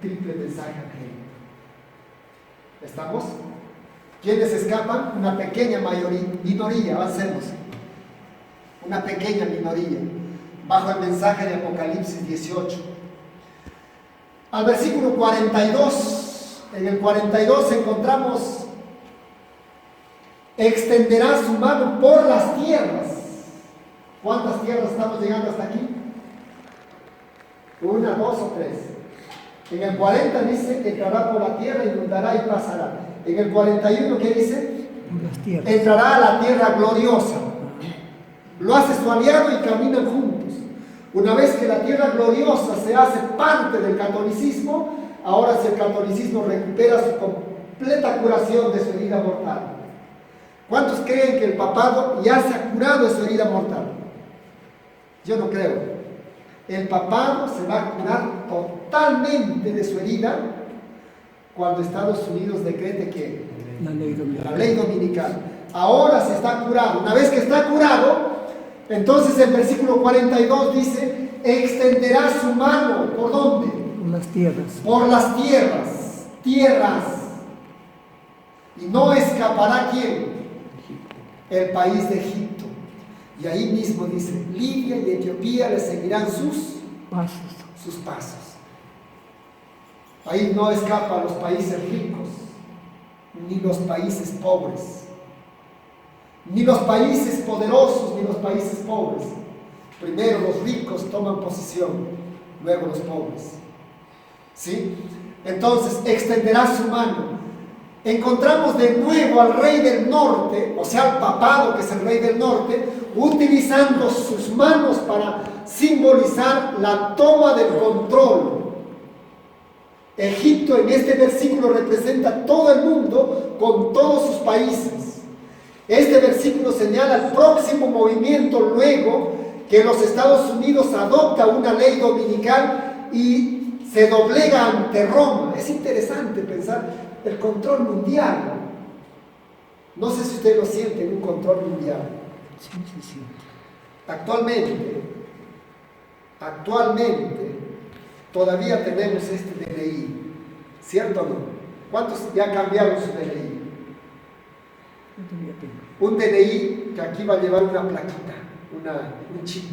triple mensaje aquel. ¿Estamos? ¿Quiénes escapan? Una pequeña minoría, avancemos. Una pequeña minoría, bajo el mensaje de Apocalipsis 18. Al versículo 42, en el 42 encontramos, extenderá su mano por las tierras. ¿Cuántas tierras estamos llegando hasta aquí? 1, 2 o 3. En el 40 dice que entrará por la tierra, inundará y pasará. En el 41, ¿qué dice? Las tierras. Entrará a la tierra gloriosa. Lo hace su aliado y caminan juntos. Una vez que la tierra gloriosa se hace parte del catolicismo, ahora si el catolicismo recupera su completa curación de su herida mortal. ¿Cuántos creen que el papado ya se ha curado de su herida mortal? Yo no creo. El papado se va a curar totalmente de su herida cuando Estados Unidos decrete que la ley dominical. Ahora se está curado. Una vez que está curado, entonces el versículo 42 dice, extenderá su mano. ¿Por dónde? Por las tierras. Por las tierras. Tierras. Y no escapará ¿quién? El país de Egipto. Y ahí mismo dice, Libia y Etiopía le seguirán sus pasos. Ahí no escapan los países ricos, ni los países pobres, ni los países poderosos, ni los países pobres. Primero los ricos toman posición, luego los pobres. ¿Sí? Entonces, extenderá su mano. Encontramos de nuevo al rey del norte, o sea, al papado, que es el rey del norte, utilizando sus manos para simbolizar la toma del control. Egipto en este versículo representa todo el mundo con todos sus países. Este versículo señala el próximo movimiento luego que los Estados Unidos adopta una ley dominical y se doblega ante Roma. Es interesante pensar el control mundial. No sé si ustedes lo sienten, un control mundial. Sí. Actualmente todavía tenemos este DNI, ¿cierto o no? ¿Cuántos ya cambiaron su DNI? Un DNI que aquí va a llevar una plaquita, un chip.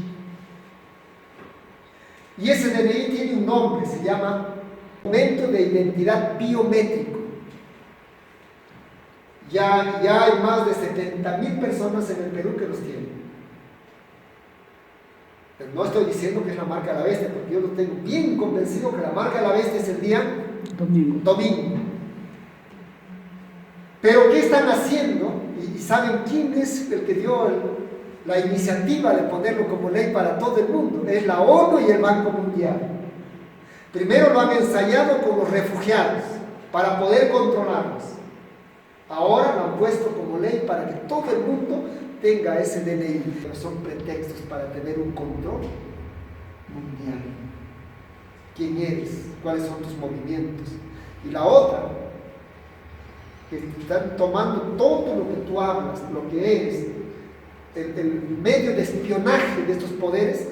Y ese DNI tiene un nombre, se llama Documento de Identidad Biométrico. Ya hay más de 70,000 personas en el Perú que los tienen. No estoy diciendo que es la marca de la bestia, porque yo lo tengo bien convencido que la marca de la bestia es el día domingo. Pero ¿qué están haciendo? ¿Y saben quién es el que dio la iniciativa de ponerlo como ley para todo el mundo? Es la ONU y el Banco Mundial. Primero lo han ensayado con los refugiados para poder controlarlos. Ahora lo han puesto como ley para que todo el mundo tenga ese DNI. Pero son pretextos para tener un control mundial. ¿Quién eres? ¿Cuáles son tus movimientos? Y la otra, que están tomando todo lo que tú hablas, lo que eres, el medio de espionaje de estos poderes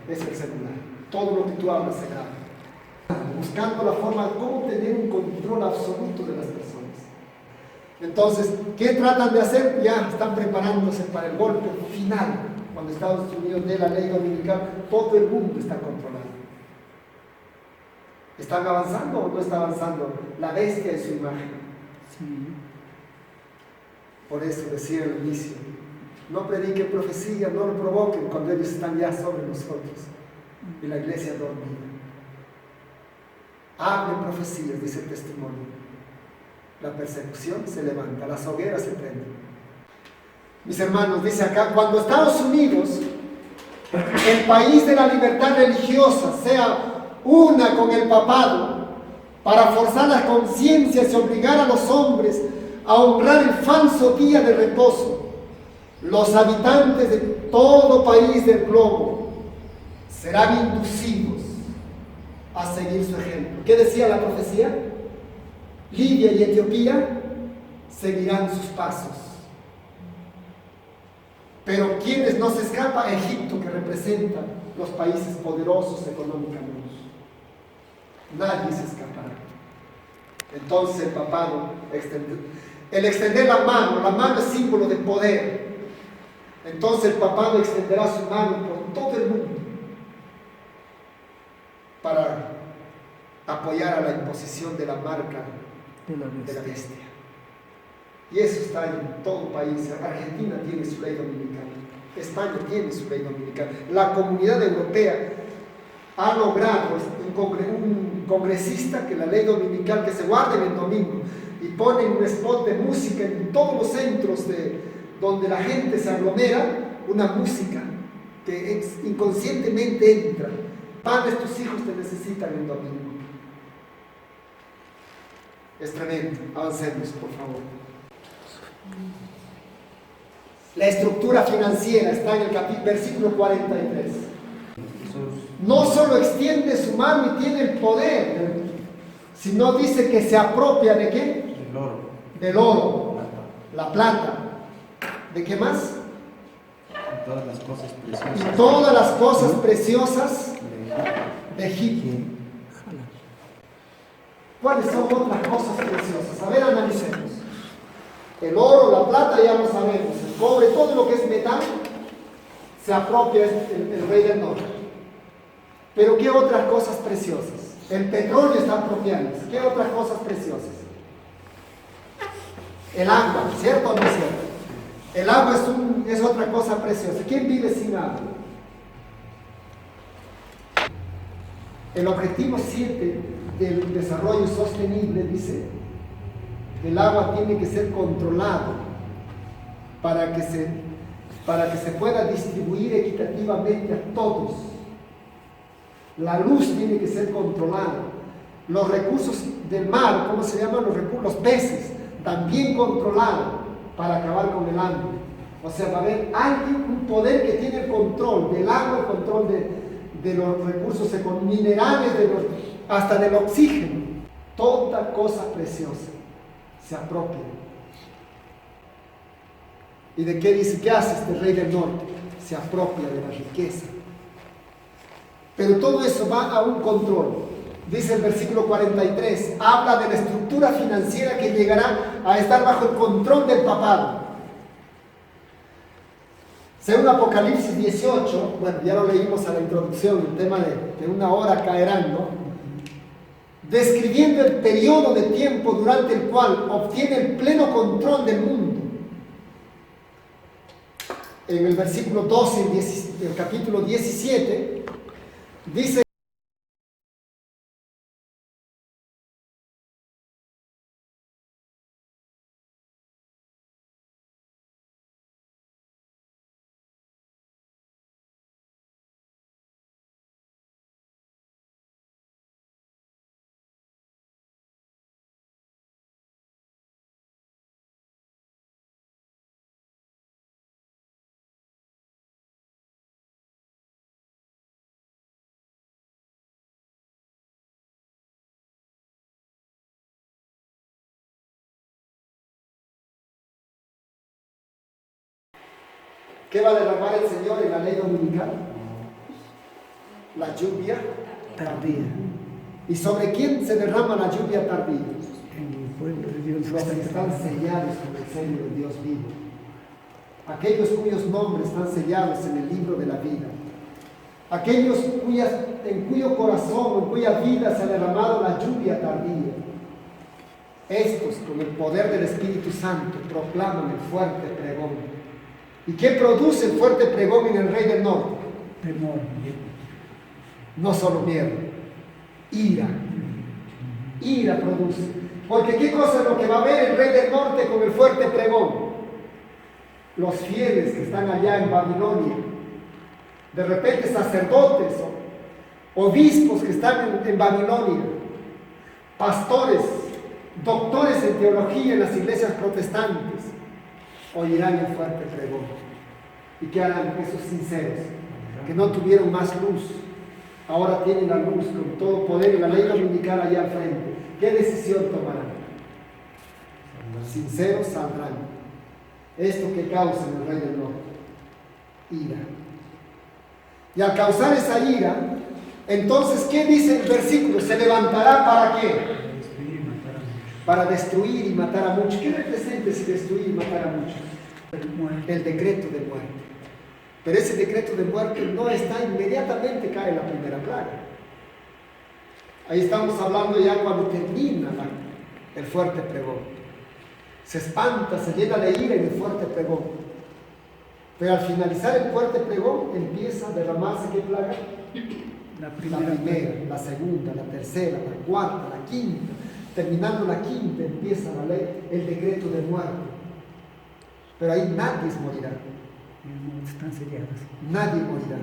es el celular. Todo lo que tú hablas se graba. Buscando la forma de cómo tener un control absoluto de las personas. Entonces, ¿qué tratan de hacer? Ya están preparándose para el golpe final. Cuando Estados Unidos dé la ley dominical, todo el mundo está controlado. ¿Están avanzando o no está avanzando la bestia en su imagen? Sí. Por eso decía al inicio, no prediquen profecía, no lo provoquen cuando ellos están ya sobre nosotros y la iglesia dormida. Hablen profecías, dice el testimonio. La persecución se levanta, las hogueras se prenden. Mis hermanos, dice acá, cuando Estados Unidos, el país de la libertad religiosa, sea una con el papado, para forzar las conciencias y obligar a los hombres a honrar el falso día de reposo, los habitantes de todo país del globo serán inducidos a seguir su ejemplo. ¿Qué decía la profecía? Libia y Etiopía seguirán sus pasos. Pero ¿quiénes no se escapa? Egipto, que representa los países poderosos económicamente. Nadie se escapará. Entonces el papado el extender la mano es símbolo de poder. Entonces el papado extenderá su mano por todo el mundo para apoyar a la imposición de la marca de la bestia. Y eso está en todo país. Argentina tiene su ley dominical, España tiene su ley dominical, la Comunidad Europea ha logrado un congresista que la ley dominical, que se guarde en el domingo, y ponen un spot de música en todos los centros donde la gente se aglomera, una música que inconscientemente entra. Padres, tus hijos te necesitan el domingo. Es tremendo. Avancemos, por favor. La estructura financiera está en el versículo 43. No solo extiende su mano y tiene el poder, sino dice que se apropia ¿de qué? El oro. Del oro, la plata. ¿De qué más? Y todas las cosas preciosas. Y todas las cosas preciosas de Egipto. ¿Cuáles son otras cosas preciosas? A ver, analicemos. El oro, la plata ya lo sabemos. El cobre, todo lo que es metal, se apropia el rey del norte. Pero ¿qué otras cosas preciosas? El petróleo está apropiándose. ¿Qué otras cosas preciosas? El agua, ¿cierto o no es cierto? El agua es otra cosa preciosa. ¿Quién vive sin agua? El objetivo 7 del desarrollo sostenible dice que el agua tiene que ser controlado para que se pueda distribuir equitativamente a todos. La luz tiene que ser controlada. Los recursos del mar, ¿cómo se llaman los recursos? Los peces, también controlados para acabar con el hambre. O sea, va a haber alguien, un poder que tiene el control del agua, el control de los recursos minerales, hasta del oxígeno. Toda cosa preciosa se apropia. ¿Y de qué dice? ¿Qué hace este rey del norte? Se apropia de la riqueza. Pero todo eso va a un control. Dice el versículo 43, habla de la estructura financiera que llegará a estar bajo el control del papado. Según Apocalipsis 18, bueno, ya lo leímos a la introducción, el tema de una hora caerán, ¿no? Describiendo el periodo de tiempo durante el cual obtiene el pleno control del mundo. En el versículo 12, el capítulo 17, dice: ¿qué va a derramar el Señor en la ley dominical? La lluvia tardía. ¿Y sobre quién se derrama la lluvia tardía? En el pueblo de Dios. Los que están sellados con el sello de Dios vivo. Aquellos cuyos nombres están sellados en el libro de la vida. Aquellos en cuyo corazón, en cuya vida se ha derramado la lluvia tardía. Estos, con el poder del Espíritu Santo, proclaman el fuerte pregón. ¿Y qué produce el fuerte pregón en el rey del norte? Temor. No solo miedo, ira. Ira produce. Porque ¿qué cosa es lo que va a ver el rey del norte con el fuerte pregón? Los fieles que están allá en Babilonia. De repente sacerdotes o obispos que están en Babilonia. Pastores, doctores en teología en las iglesias protestantes. Oirán el fuerte pregón. ¿Y qué harán esos sinceros? Que no tuvieron más luz, Ahora tienen la luz con todo poder y la ley dominical allá al frente. ¿Qué decisión tomarán? Sinceros saldrán. Esto que causa en el rey del norte, ira. Y al causar esa ira, entonces, ¿qué dice el versículo? Se levantará ¿para qué? Para destruir y matar a muchos. ¿Qué representa ese destruir y matar a muchos? El decreto de muerte. Pero ese decreto de muerte no está inmediatamente, cae la primera plaga. Ahí estamos hablando ya cuando termina el fuerte pregón. Se espanta, se llena de ira en el fuerte pregón. Pero al finalizar el fuerte pregón empieza a derramarse ¿qué plaga? La primera, la segunda, la tercera, la cuarta, la quinta. Terminando la quinta empieza la ley, el decreto de muerte. Pero ahí nadie morirá. Están selladas. Nadie morirá.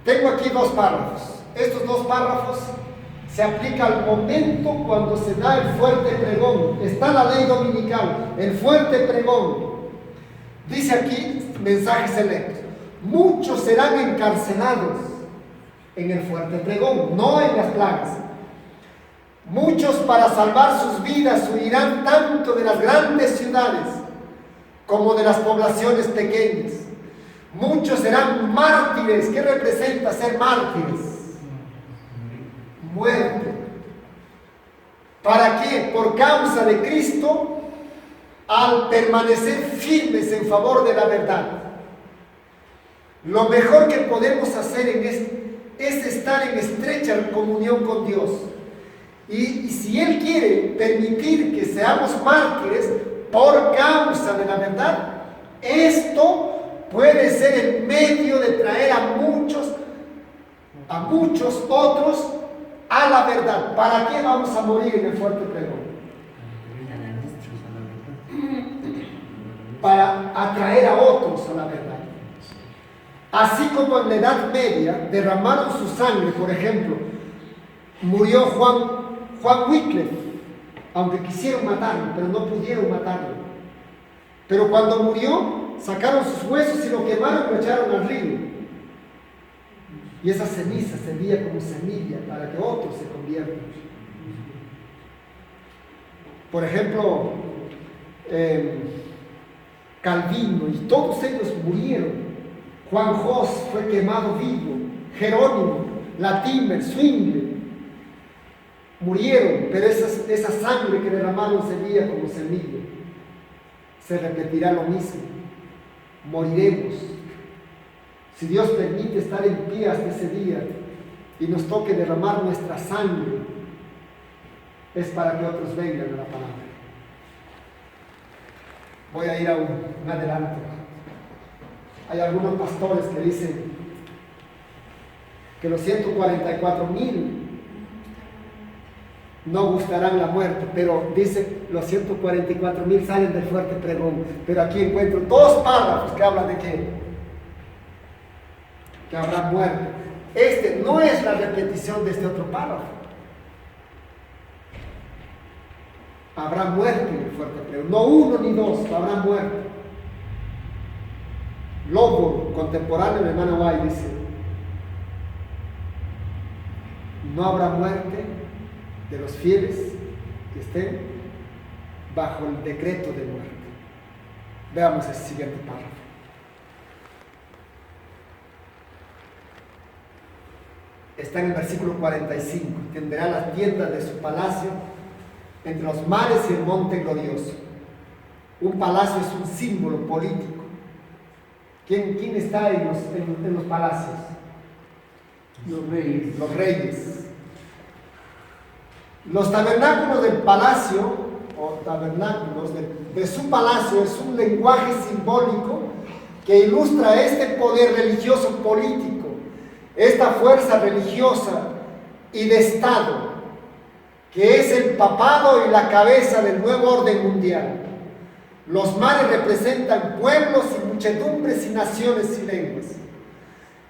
Tengo aquí dos párrafos. Estos dos párrafos se aplican al momento cuando se da el fuerte pregón. Está la ley dominical, el fuerte pregón. Dice aquí, mensaje selecto. Muchos serán encarcelados en el fuerte pregón, no en las plagas. Muchos para salvar sus vidas huirán tanto de las grandes ciudades como de las poblaciones pequeñas. Muchos serán mártires. ¿Qué representa ser mártires? Muerte. ¿Para qué? Por causa de Cristo, al permanecer firmes en favor de la verdad. Lo mejor que podemos hacer es estar en estrecha comunión con Dios. Y si Él quiere permitir que seamos mártires por causa de la verdad, esto puede ser el medio de traer a muchos otros a la verdad. ¿Para qué vamos a morir en el fuerte pregón? Para atraer a otros a la verdad. Así como en la Edad Media derramaron su sangre, por ejemplo, murió Juan Wycliffe, aunque quisieron matarlo, pero no pudieron matarlo. Pero cuando murió, sacaron sus huesos y lo quemaron y lo echaron al río. Y esa ceniza servía como semilla para que otros se conviertan. Por ejemplo, Calvino y todos ellos murieron. Juan Jos fue quemado vivo, Jerónimo, Latimer, Zwingli, murieron, pero esa sangre que derramaron servía como semilla. Se repetirá lo mismo, moriremos. Si Dios permite estar en pie hasta ese día y nos toque derramar nuestra sangre, es para que otros vengan a la palabra. Voy a ir a un adelanto. Hay algunos pastores que dicen que los 144,000 no gustarán la muerte, pero dice los 144,000 salen del fuerte pregón. Pero aquí encuentro dos párrafos que hablan de qué, que habrá muerte. Este no es la repetición de este otro párrafo. Habrá muerte en el fuerte pregón, no uno ni dos, habrá muerte. Lobo, contemporáneo de hermano Guay, dice: no habrá muerte de los fieles que estén bajo el decreto de muerte. Veamos el siguiente párrafo. Está en el versículo 45. Tendrá las tiendas de su palacio entre los mares y el monte glorioso. Un palacio es un símbolo político. ¿Quién está en los palacios? Los reyes. Los reyes. Los tabernáculos del palacio, o tabernáculos de su palacio, es un lenguaje simbólico que ilustra este poder religioso político, esta fuerza religiosa y de Estado, que es el papado y la cabeza del nuevo orden mundial. Los mares representan pueblos y muchedumbres y naciones y lenguas.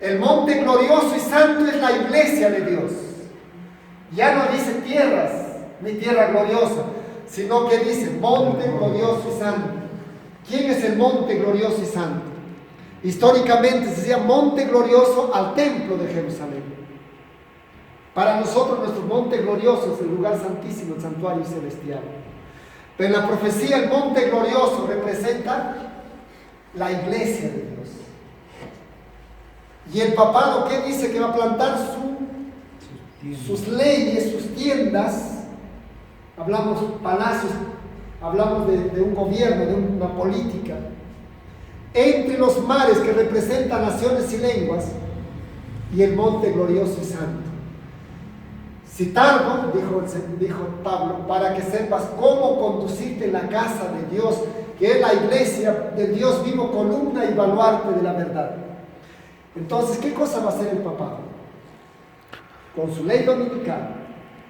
El monte glorioso y santo es la iglesia de Dios. Ya no dice tierras, ni tierra gloriosa, sino que dice monte glorioso y santo. ¿Quién es el monte glorioso y santo? Históricamente se decía monte glorioso al templo de Jerusalén. Para nosotros nuestro monte glorioso es el lugar santísimo, el santuario celestial. Pero en la profecía el monte glorioso representa la iglesia de Dios. Y el papado, ¿qué dice? Que va a plantar sus leyes, sus tiendas. Hablamos palacios, hablamos de un gobierno, de una política. Entre los mares que representan naciones y lenguas, y el monte glorioso y santo. Citarlo, dijo Pablo, para que sepas cómo conducirte en la casa de Dios, que es la iglesia del Dios vivo, columna y baluarte de la verdad. Entonces, ¿qué cosa va a hacer el papado? Con su ley dominical,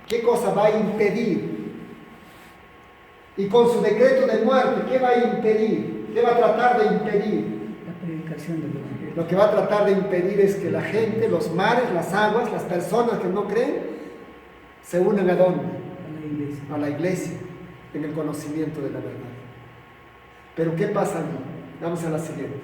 ¿qué cosa va a impedir? Y con su decreto de muerte, ¿qué va a impedir? ¿Qué va a tratar de impedir? La predicación del Evangelio. Lo que va a tratar de impedir es que la gente, los mares, las aguas, las personas que no creen, se unen ¿a dónde? A la iglesia, en el conocimiento de la verdad. Pero ¿qué pasa allí? Vamos a la siguiente.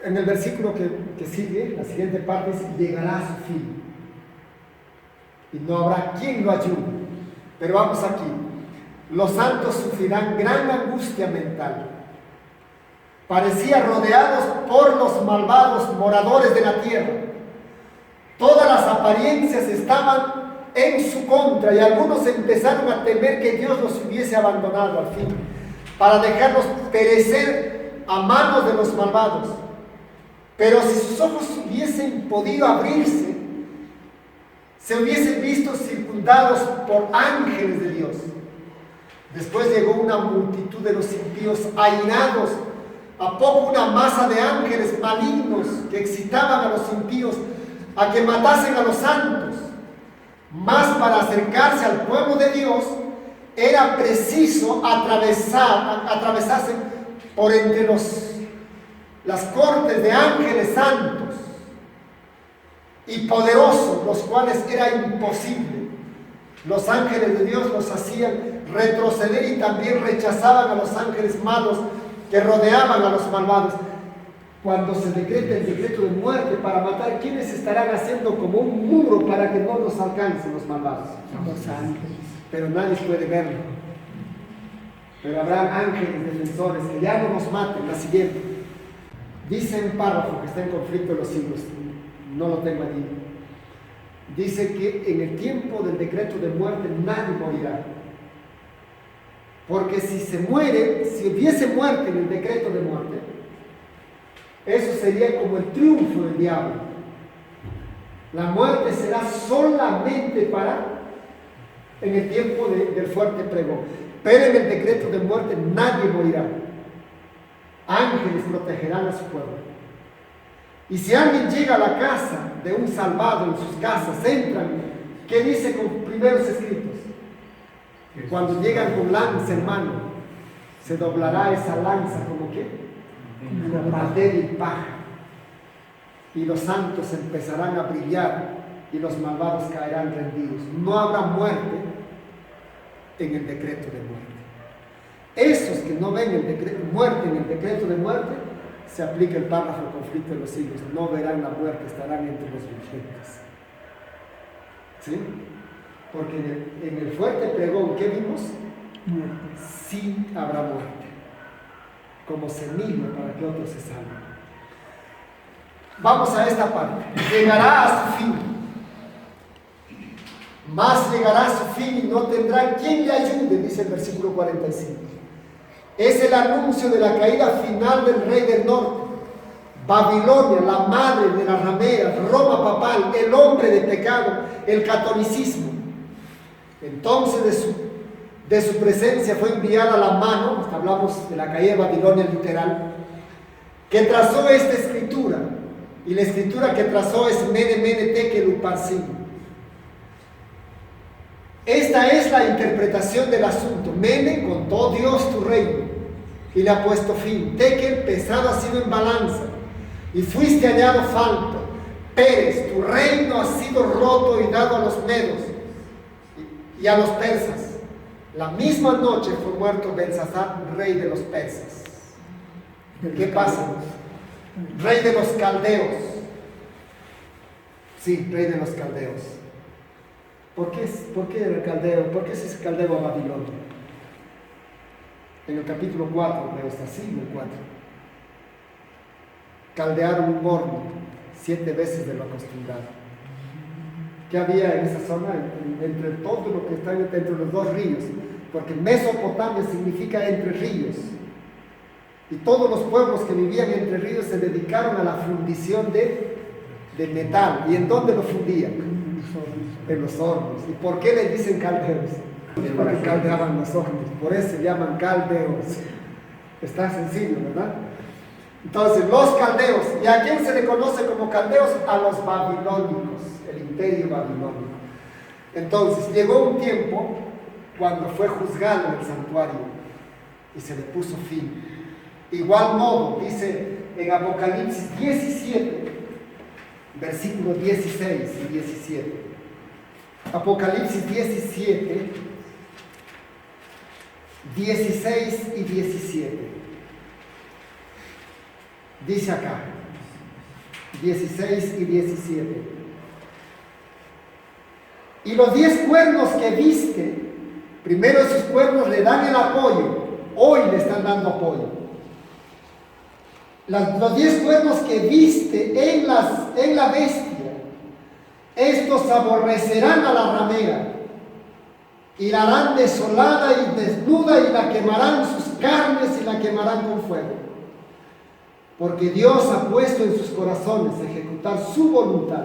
En el versículo que sigue, la siguiente parte dice: llegará a su fin y no habrá quien lo ayude. Pero vamos aquí. Los santos sufrirán gran angustia mental. Parecían rodeados por los malvados moradores de la tierra. Todas las apariencias estaban en su contra y algunos empezaron a temer que Dios los hubiese abandonado al fin, para dejarlos perecer a manos de los malvados. Pero si sus ojos hubiesen podido abrirse, se hubiesen visto circundados por ángeles de Dios. Después llegó una multitud de los impíos airados, a poco una masa de ángeles malignos que excitaban a los impíos a que matasen a los santos. Mas para acercarse al pueblo de Dios era preciso atravesarse por entre las cortes de ángeles santos y poderosos, los cuales era imposible. Los ángeles de Dios los hacían retroceder y también rechazaban a los ángeles malos que rodeaban a los malvados. Cuando se decreta el decreto de muerte para matar, ¿quiénes estarán haciendo como un muro para que no los alcancen los malvados? Los ángeles. Pero nadie puede verlo. Pero habrá ángeles defensores que ya no nos maten. La siguiente. Dice un párrafo que está en conflicto de los siglos, no lo tengo allí. Dice que en el tiempo del decreto de muerte nadie morirá. Porque si se muere, si hubiese muerte en el decreto de muerte, eso sería como el triunfo del diablo. La muerte será solamente en el tiempo del fuerte pregón. Pero en el decreto de muerte nadie morirá. Ángeles protegerán a su pueblo. Y si alguien llega a la casa de un salvado, en sus casas, entran, ¿qué dice con primeros escritos? Cuando llegan con lanza en mano, se doblará esa lanza como ¿qué? Como madera y paja. Y los santos empezarán a brillar y los malvados caerán rendidos. No habrá muerte en el decreto de muerte. Esos que no ven muerte en el decreto de muerte, se aplica el párrafo del conflicto de los siglos. No verán la muerte, estarán entre los vivientes. ¿Sí? Porque en el fuerte pregón, ¿qué vimos? Muerte. Sí habrá muerte, como semilla para que otros se salven. Vamos a esta parte. Llegará a su fin. Mas llegará a su fin y no tendrá quien le ayude, dice el versículo 45. Es el anuncio de la caída final del rey del norte. Babilonia, la madre de las rameras, Roma papal, el hombre de pecado, el catolicismo. Entonces de su presencia fue enviada la mano, hablamos de la caída de Babilonia literal, que trazó esta escritura. Y la escritura que trazó es Mene, Mene, Tekel, Uparsin. Esta es la interpretación del asunto. Mene, contó Dios tu reino y le ha puesto fin. Tekel, pesado ha sido en balanza y fuiste hallado falto. Pérez, tu reino ha sido roto y dado a los medos y a los persas. La misma noche fue muerto Belsasar, rey de los persas. ¿Qué pasa? Rey de los caldeos. Sí, rey de los caldeos. ¿Por qué era el caldeo? ¿Por qué se dice caldeo a Babilonia? En el capítulo 4, creo está así, en el 4. Caldearon un horno 7 veces de lo acostumbrado. ¿Qué había en esa zona? Entre todo lo que está entre los dos ríos. Porque Mesopotamia significa entre ríos. Y todos los pueblos que vivían entre ríos se dedicaron a la fundición de metal. ¿Y en dónde lo fundían? En los hornos. ¿Y por qué le dicen caldeos? Porque caldeaban los hornos. Por eso se llaman caldeos. Está sencillo, ¿verdad? Entonces, los caldeos. ¿Y a quién se le conoce como caldeos? A los babilónicos, el imperio babilónico. Entonces, llegó un tiempo cuando fue juzgado en el santuario y se le puso fin. Igual modo, dice en Apocalipsis 17, versículos 16 y 17. Apocalipsis 17, 16 y 17. Dice acá, 16 y 17. Y los 10 cuernos que viste, primero esos cuernos le dan el apoyo, hoy le están dando apoyo. Los 10 cuernos que viste en la bestia, estos aborrecerán a la ramera, y la harán desolada y desnuda, y la quemarán sus carnes y la quemarán con fuego. Porque Dios ha puesto en sus corazones ejecutar su voluntad,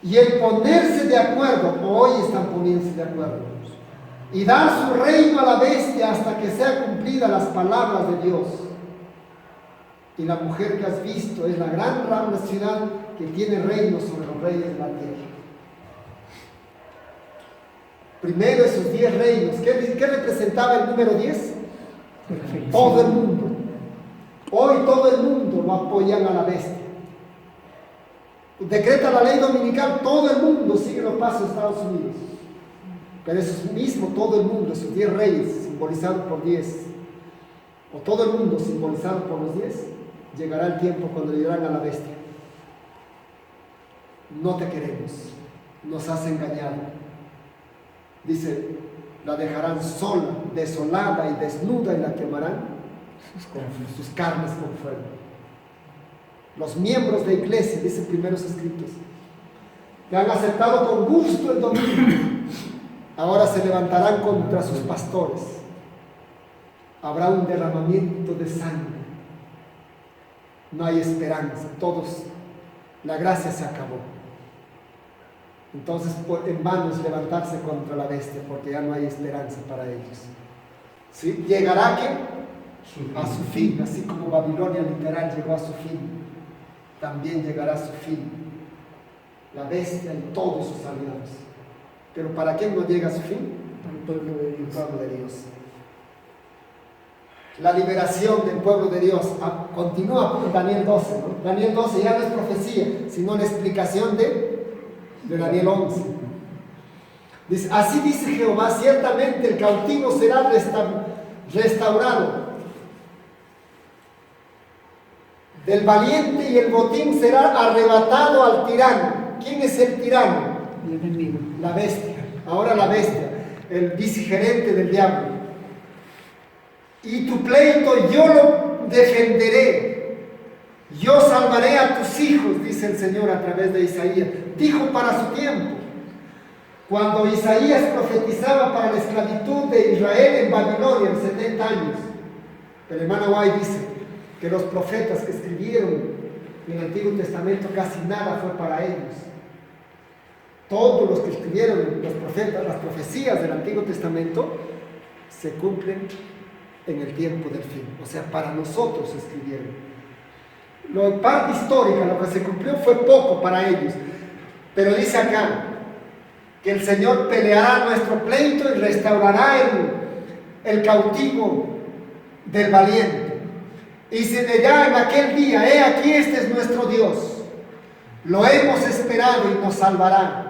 y el ponerse de acuerdo, hoy están poniéndose de acuerdo, y dar su reino a la bestia hasta que sean cumplidas las palabras de Dios. Y la mujer que has visto es la gran ciudad que tiene reino sobre los reyes de la tierra. Primero esos 10 reinos. ¿Qué representaba el número 10? Todo el mundo. Hoy todo el mundo lo apoyan a la bestia. Decreta la ley dominical, todo el mundo sigue los pasos de Estados Unidos. Pero eso es mismo, todo el mundo, esos 10 reyes simbolizados por 10, o todo el mundo simbolizado por los 10, llegará el tiempo cuando le dirán a la bestia: no te queremos, nos has engañado. Dice, la dejarán sola, desolada y desnuda, y la quemarán sus carnes con fuego. Los miembros de iglesia, dicen primeros escritos, que han aceptado con gusto el domingo, ahora se levantarán contra sus pastores. Habrá un derramamiento de sangre. No hay esperanza. Todos, la gracia se acabó. Entonces, en vano es levantarse contra la bestia, porque ya no hay esperanza para ellos. ¿Sí? ¿Llegará qué? A su fin, así como Babilonia literal llegó a su fin, también llegará a su fin la bestia y todos sus aliados. Pero ¿para quién no llega a su fin? Para el pueblo de Dios. El pueblo de Dios. La liberación del pueblo de Dios continúa por Daniel 12, ¿no? Daniel 12 ya no es profecía, sino la explicación de Daniel 11. Dice, así dice Jehová, ciertamente el cautivo será restaurado, del valiente y el botín será arrebatado al tirano. ¿Quién es el tirano? El enemigo. La bestia. Ahora la bestia, el vicegerente del diablo. Y tu pleito yo lo defenderé. Yo salvaré a tus hijos, dice el Señor a través de Isaías. Dijo para su tiempo, cuando Isaías profetizaba para la esclavitud de Israel en Babilonia en 70 años. El hermano Guay dice que los profetas que escribieron en el Antiguo Testamento casi nada fue para ellos. Todos los que escribieron los profetas, las profecías del Antiguo Testamento se cumplen en el tiempo del fin. O sea, para nosotros se escribieron. La parte histórica, lo que se cumplió fue poco para ellos. Pero dice acá que el Señor peleará nuestro pleito y restaurará el cautivo del valiente. Y se dirá en aquel día, he aquí, este es nuestro Dios. Lo hemos esperado y nos salvará.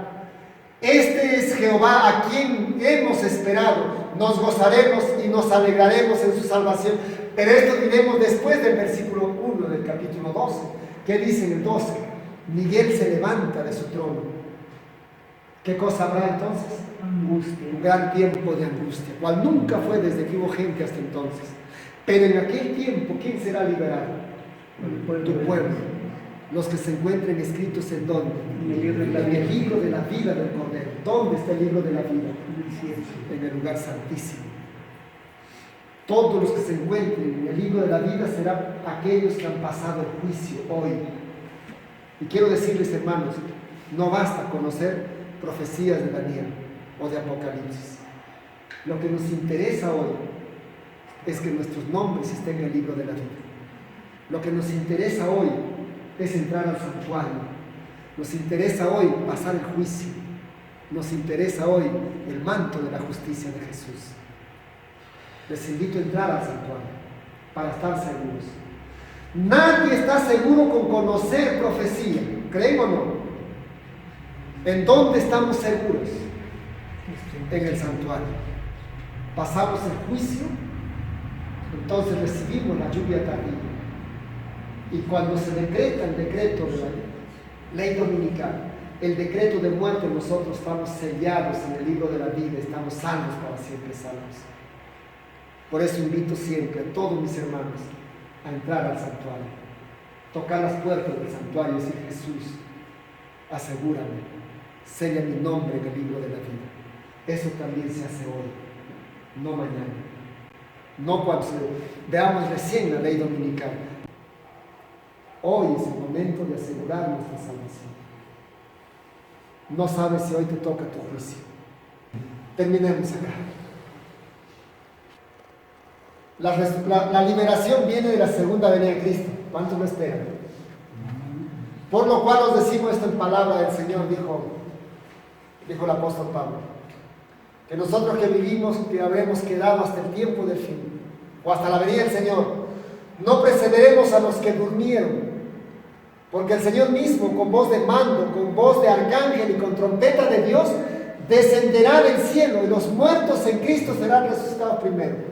Este es Jehová a quien hemos esperado. Nos gozaremos y nos alegraremos en su salvación. Pero esto diremos después del versículo 1 del el capítulo 12. ¿Qué dice en el 12? Miguel se levanta de su trono. ¿Qué cosa habrá entonces? Angustia. Un gran tiempo de angustia, cual nunca fue desde que hubo gente hasta entonces. Pero en aquel tiempo, ¿quién será liberado? Tu pueblo. Los que se encuentren escritos en dónde? En el libro de la En el vida. libro de la vida del Cordero. ¿Dónde está el libro de la vida? En el cielo. En el lugar santísimo. Todos los que se encuentren en el libro de la vida serán aquellos que han pasado el juicio hoy. Y quiero decirles, hermanos, no basta conocer profecías de Daniel o de Apocalipsis. Lo que nos interesa hoy es que nuestros nombres estén en el libro de la vida. Lo que nos interesa hoy es entrar al santuario. Nos interesa hoy pasar el juicio. Nos interesa hoy el manto de la justicia de Jesús. Les invito a entrar al santuario para estar seguros. Nadie está seguro con conocer profecía, ¿creen o no? ¿En dónde estamos seguros? En el santuario. Pasamos el juicio, entonces recibimos la lluvia tardía. Y cuando se decreta el decreto de la ley dominical, el decreto de muerte, nosotros estamos sellados en el libro de la vida, estamos salvos para siempre salvos. Por eso invito siempre a todos mis hermanos a entrar al santuario, tocar las puertas del santuario y decir: Jesús, asegúrame, sella mi nombre en el libro de la vida. Eso también se hace hoy, no mañana, no cuando veamos recién la ley dominical. Hoy es el momento de asegurar nuestra salvación. No sabes si hoy te toca tu juicio. Terminemos acá. La liberación viene de la segunda venida de Cristo. ¿Cuántos lo esperan? Por lo cual os decimos esto en palabra del Señor, dijo el apóstol Pablo, que nosotros que vivimos, que habremos quedado hasta el tiempo del fin, o hasta la venida del Señor, no precederemos a los que durmieron, porque el Señor mismo, con voz de mando, con voz de arcángel y con trompeta de Dios, descenderá del cielo, y los muertos en Cristo serán resucitados primero.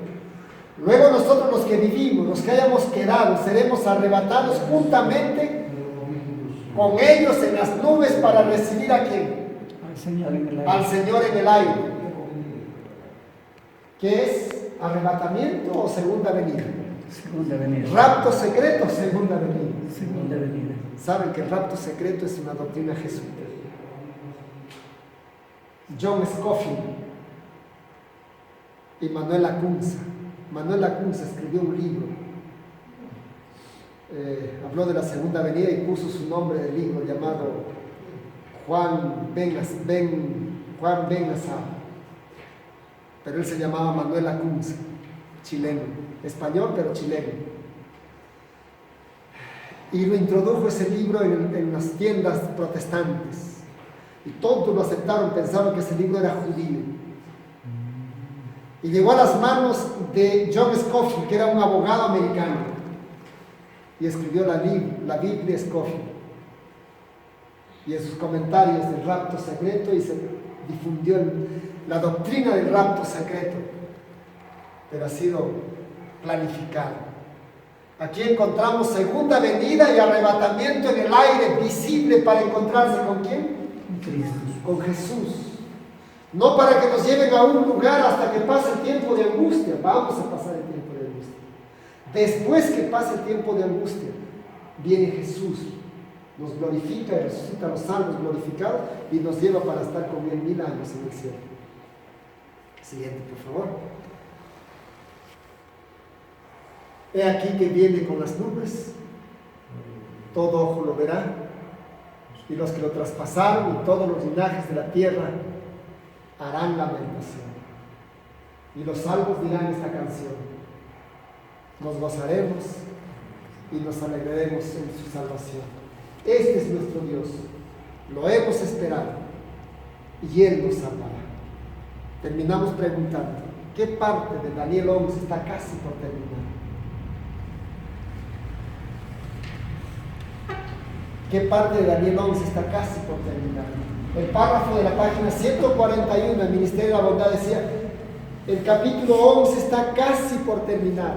Luego nosotros, los que vivimos, los que hayamos quedado, seremos arrebatados juntamente con ellos en las nubes para recibir ¿a quién? Al Señor en el aire. Al Señor en el aire. ¿Qué es? ¿Arrebatamiento o segunda venida? Segunda venida. ¿Rapto secreto o segunda venida? Segunda venida. Saben que el rapto secreto es una doctrina jesuita. John Scofield y Manuel Lacunza. Manuel Lacunza escribió un libro, habló de la segunda venida y puso su nombre del libro llamado Juan Ben Azar, pero él se llamaba Manuel Lacunza, chileno, español pero chileno, y lo introdujo ese libro en las tiendas protestantes y todos lo aceptaron, pensaban que ese libro era judío. Y llegó a las manos de John Scofield, que era un abogado americano, y escribió la Biblia Scofield. Y en sus comentarios del rapto secreto, y se difundió la doctrina del rapto secreto, pero ha sido planificado. Aquí encontramos segunda venida y arrebatamiento en el aire visible para encontrarse ¿con quién? Cristo. Con Jesús. No para que nos lleven a un lugar hasta que pase el tiempo de angustia. Vamos a pasar el tiempo de angustia. Después que pase el tiempo de angustia, viene Jesús, nos glorifica y resucita a los salvos glorificados y nos lleva para estar con Él 1000 años en el cielo. Siguiente, por favor. He aquí que viene con las nubes, todo ojo lo verá, y los que lo traspasaron y todos los linajes de la tierra harán lamentación. Y los salvos dirán esta canción: nos gozaremos y nos alegraremos en su salvación. Este es nuestro Dios, lo hemos esperado y Él nos salvará. Terminamos preguntando: ¿qué parte de Daniel 11 está casi por terminar? ¿Qué parte de Daniel 11 está casi por terminar? El párrafo de la página 141 del Ministerio de la Bondad decía: el capítulo 11 está casi por terminar.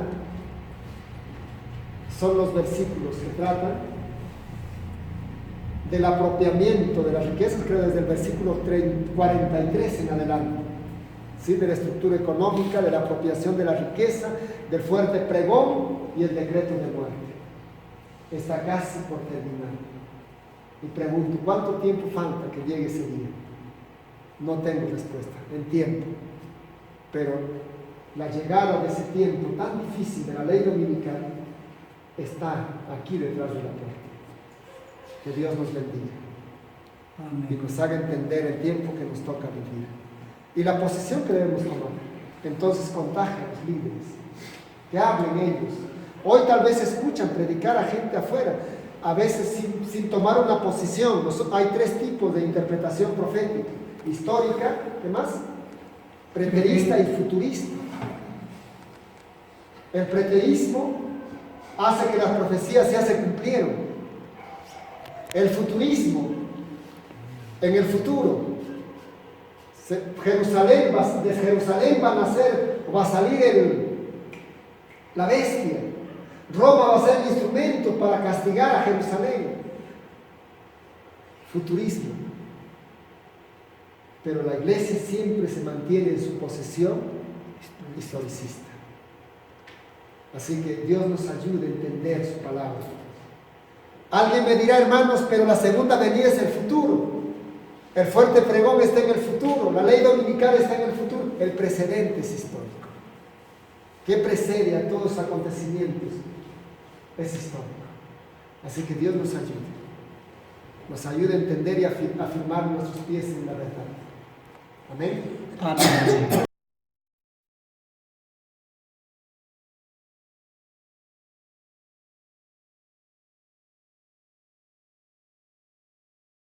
son los versículos que tratan del apropiamiento de las riquezas, creo desde el versículo 43 en adelante, ¿sí? De la estructura económica, de la apropiación de la riqueza, del fuerte pregón y el decreto de muerte. Está casi por terminar. Y pregunto, ¿cuánto tiempo falta que llegue ese día? No tengo respuesta, en tiempo. Pero la llegada de ese tiempo tan difícil de la ley dominical está aquí detrás de la puerta. Que Dios nos bendiga y nos haga entender el tiempo que nos toca vivir y la posición que debemos tomar. Entonces contagia a los líderes, que hablen ellos. Hoy tal vez escuchan predicar a gente afuera, a veces sin tomar una posición. Hay tres tipos de interpretación profética: histórica, ¿qué más? Preterista y futurista. El preterismo hace que las profecías ya se cumplieron. El futurismo, en el futuro, de Jerusalén va a nacer, o va a salir la bestia. Roma va a ser el instrumento para castigar a Jerusalén. Futurismo. Pero la iglesia siempre se mantiene en su posición historicista. Así que Dios nos ayude a entender su palabra. Alguien me dirá, hermanos, pero la segunda venida es el futuro. El fuerte pregón está en el futuro. La ley dominical está en el futuro. El precedente es histórico. ¿Qué precede a todos los acontecimientos? Es histórico. Así que Dios nos ayude. Nos ayude a entender y a afirmar nuestros pies en la verdad. Amén. Amén.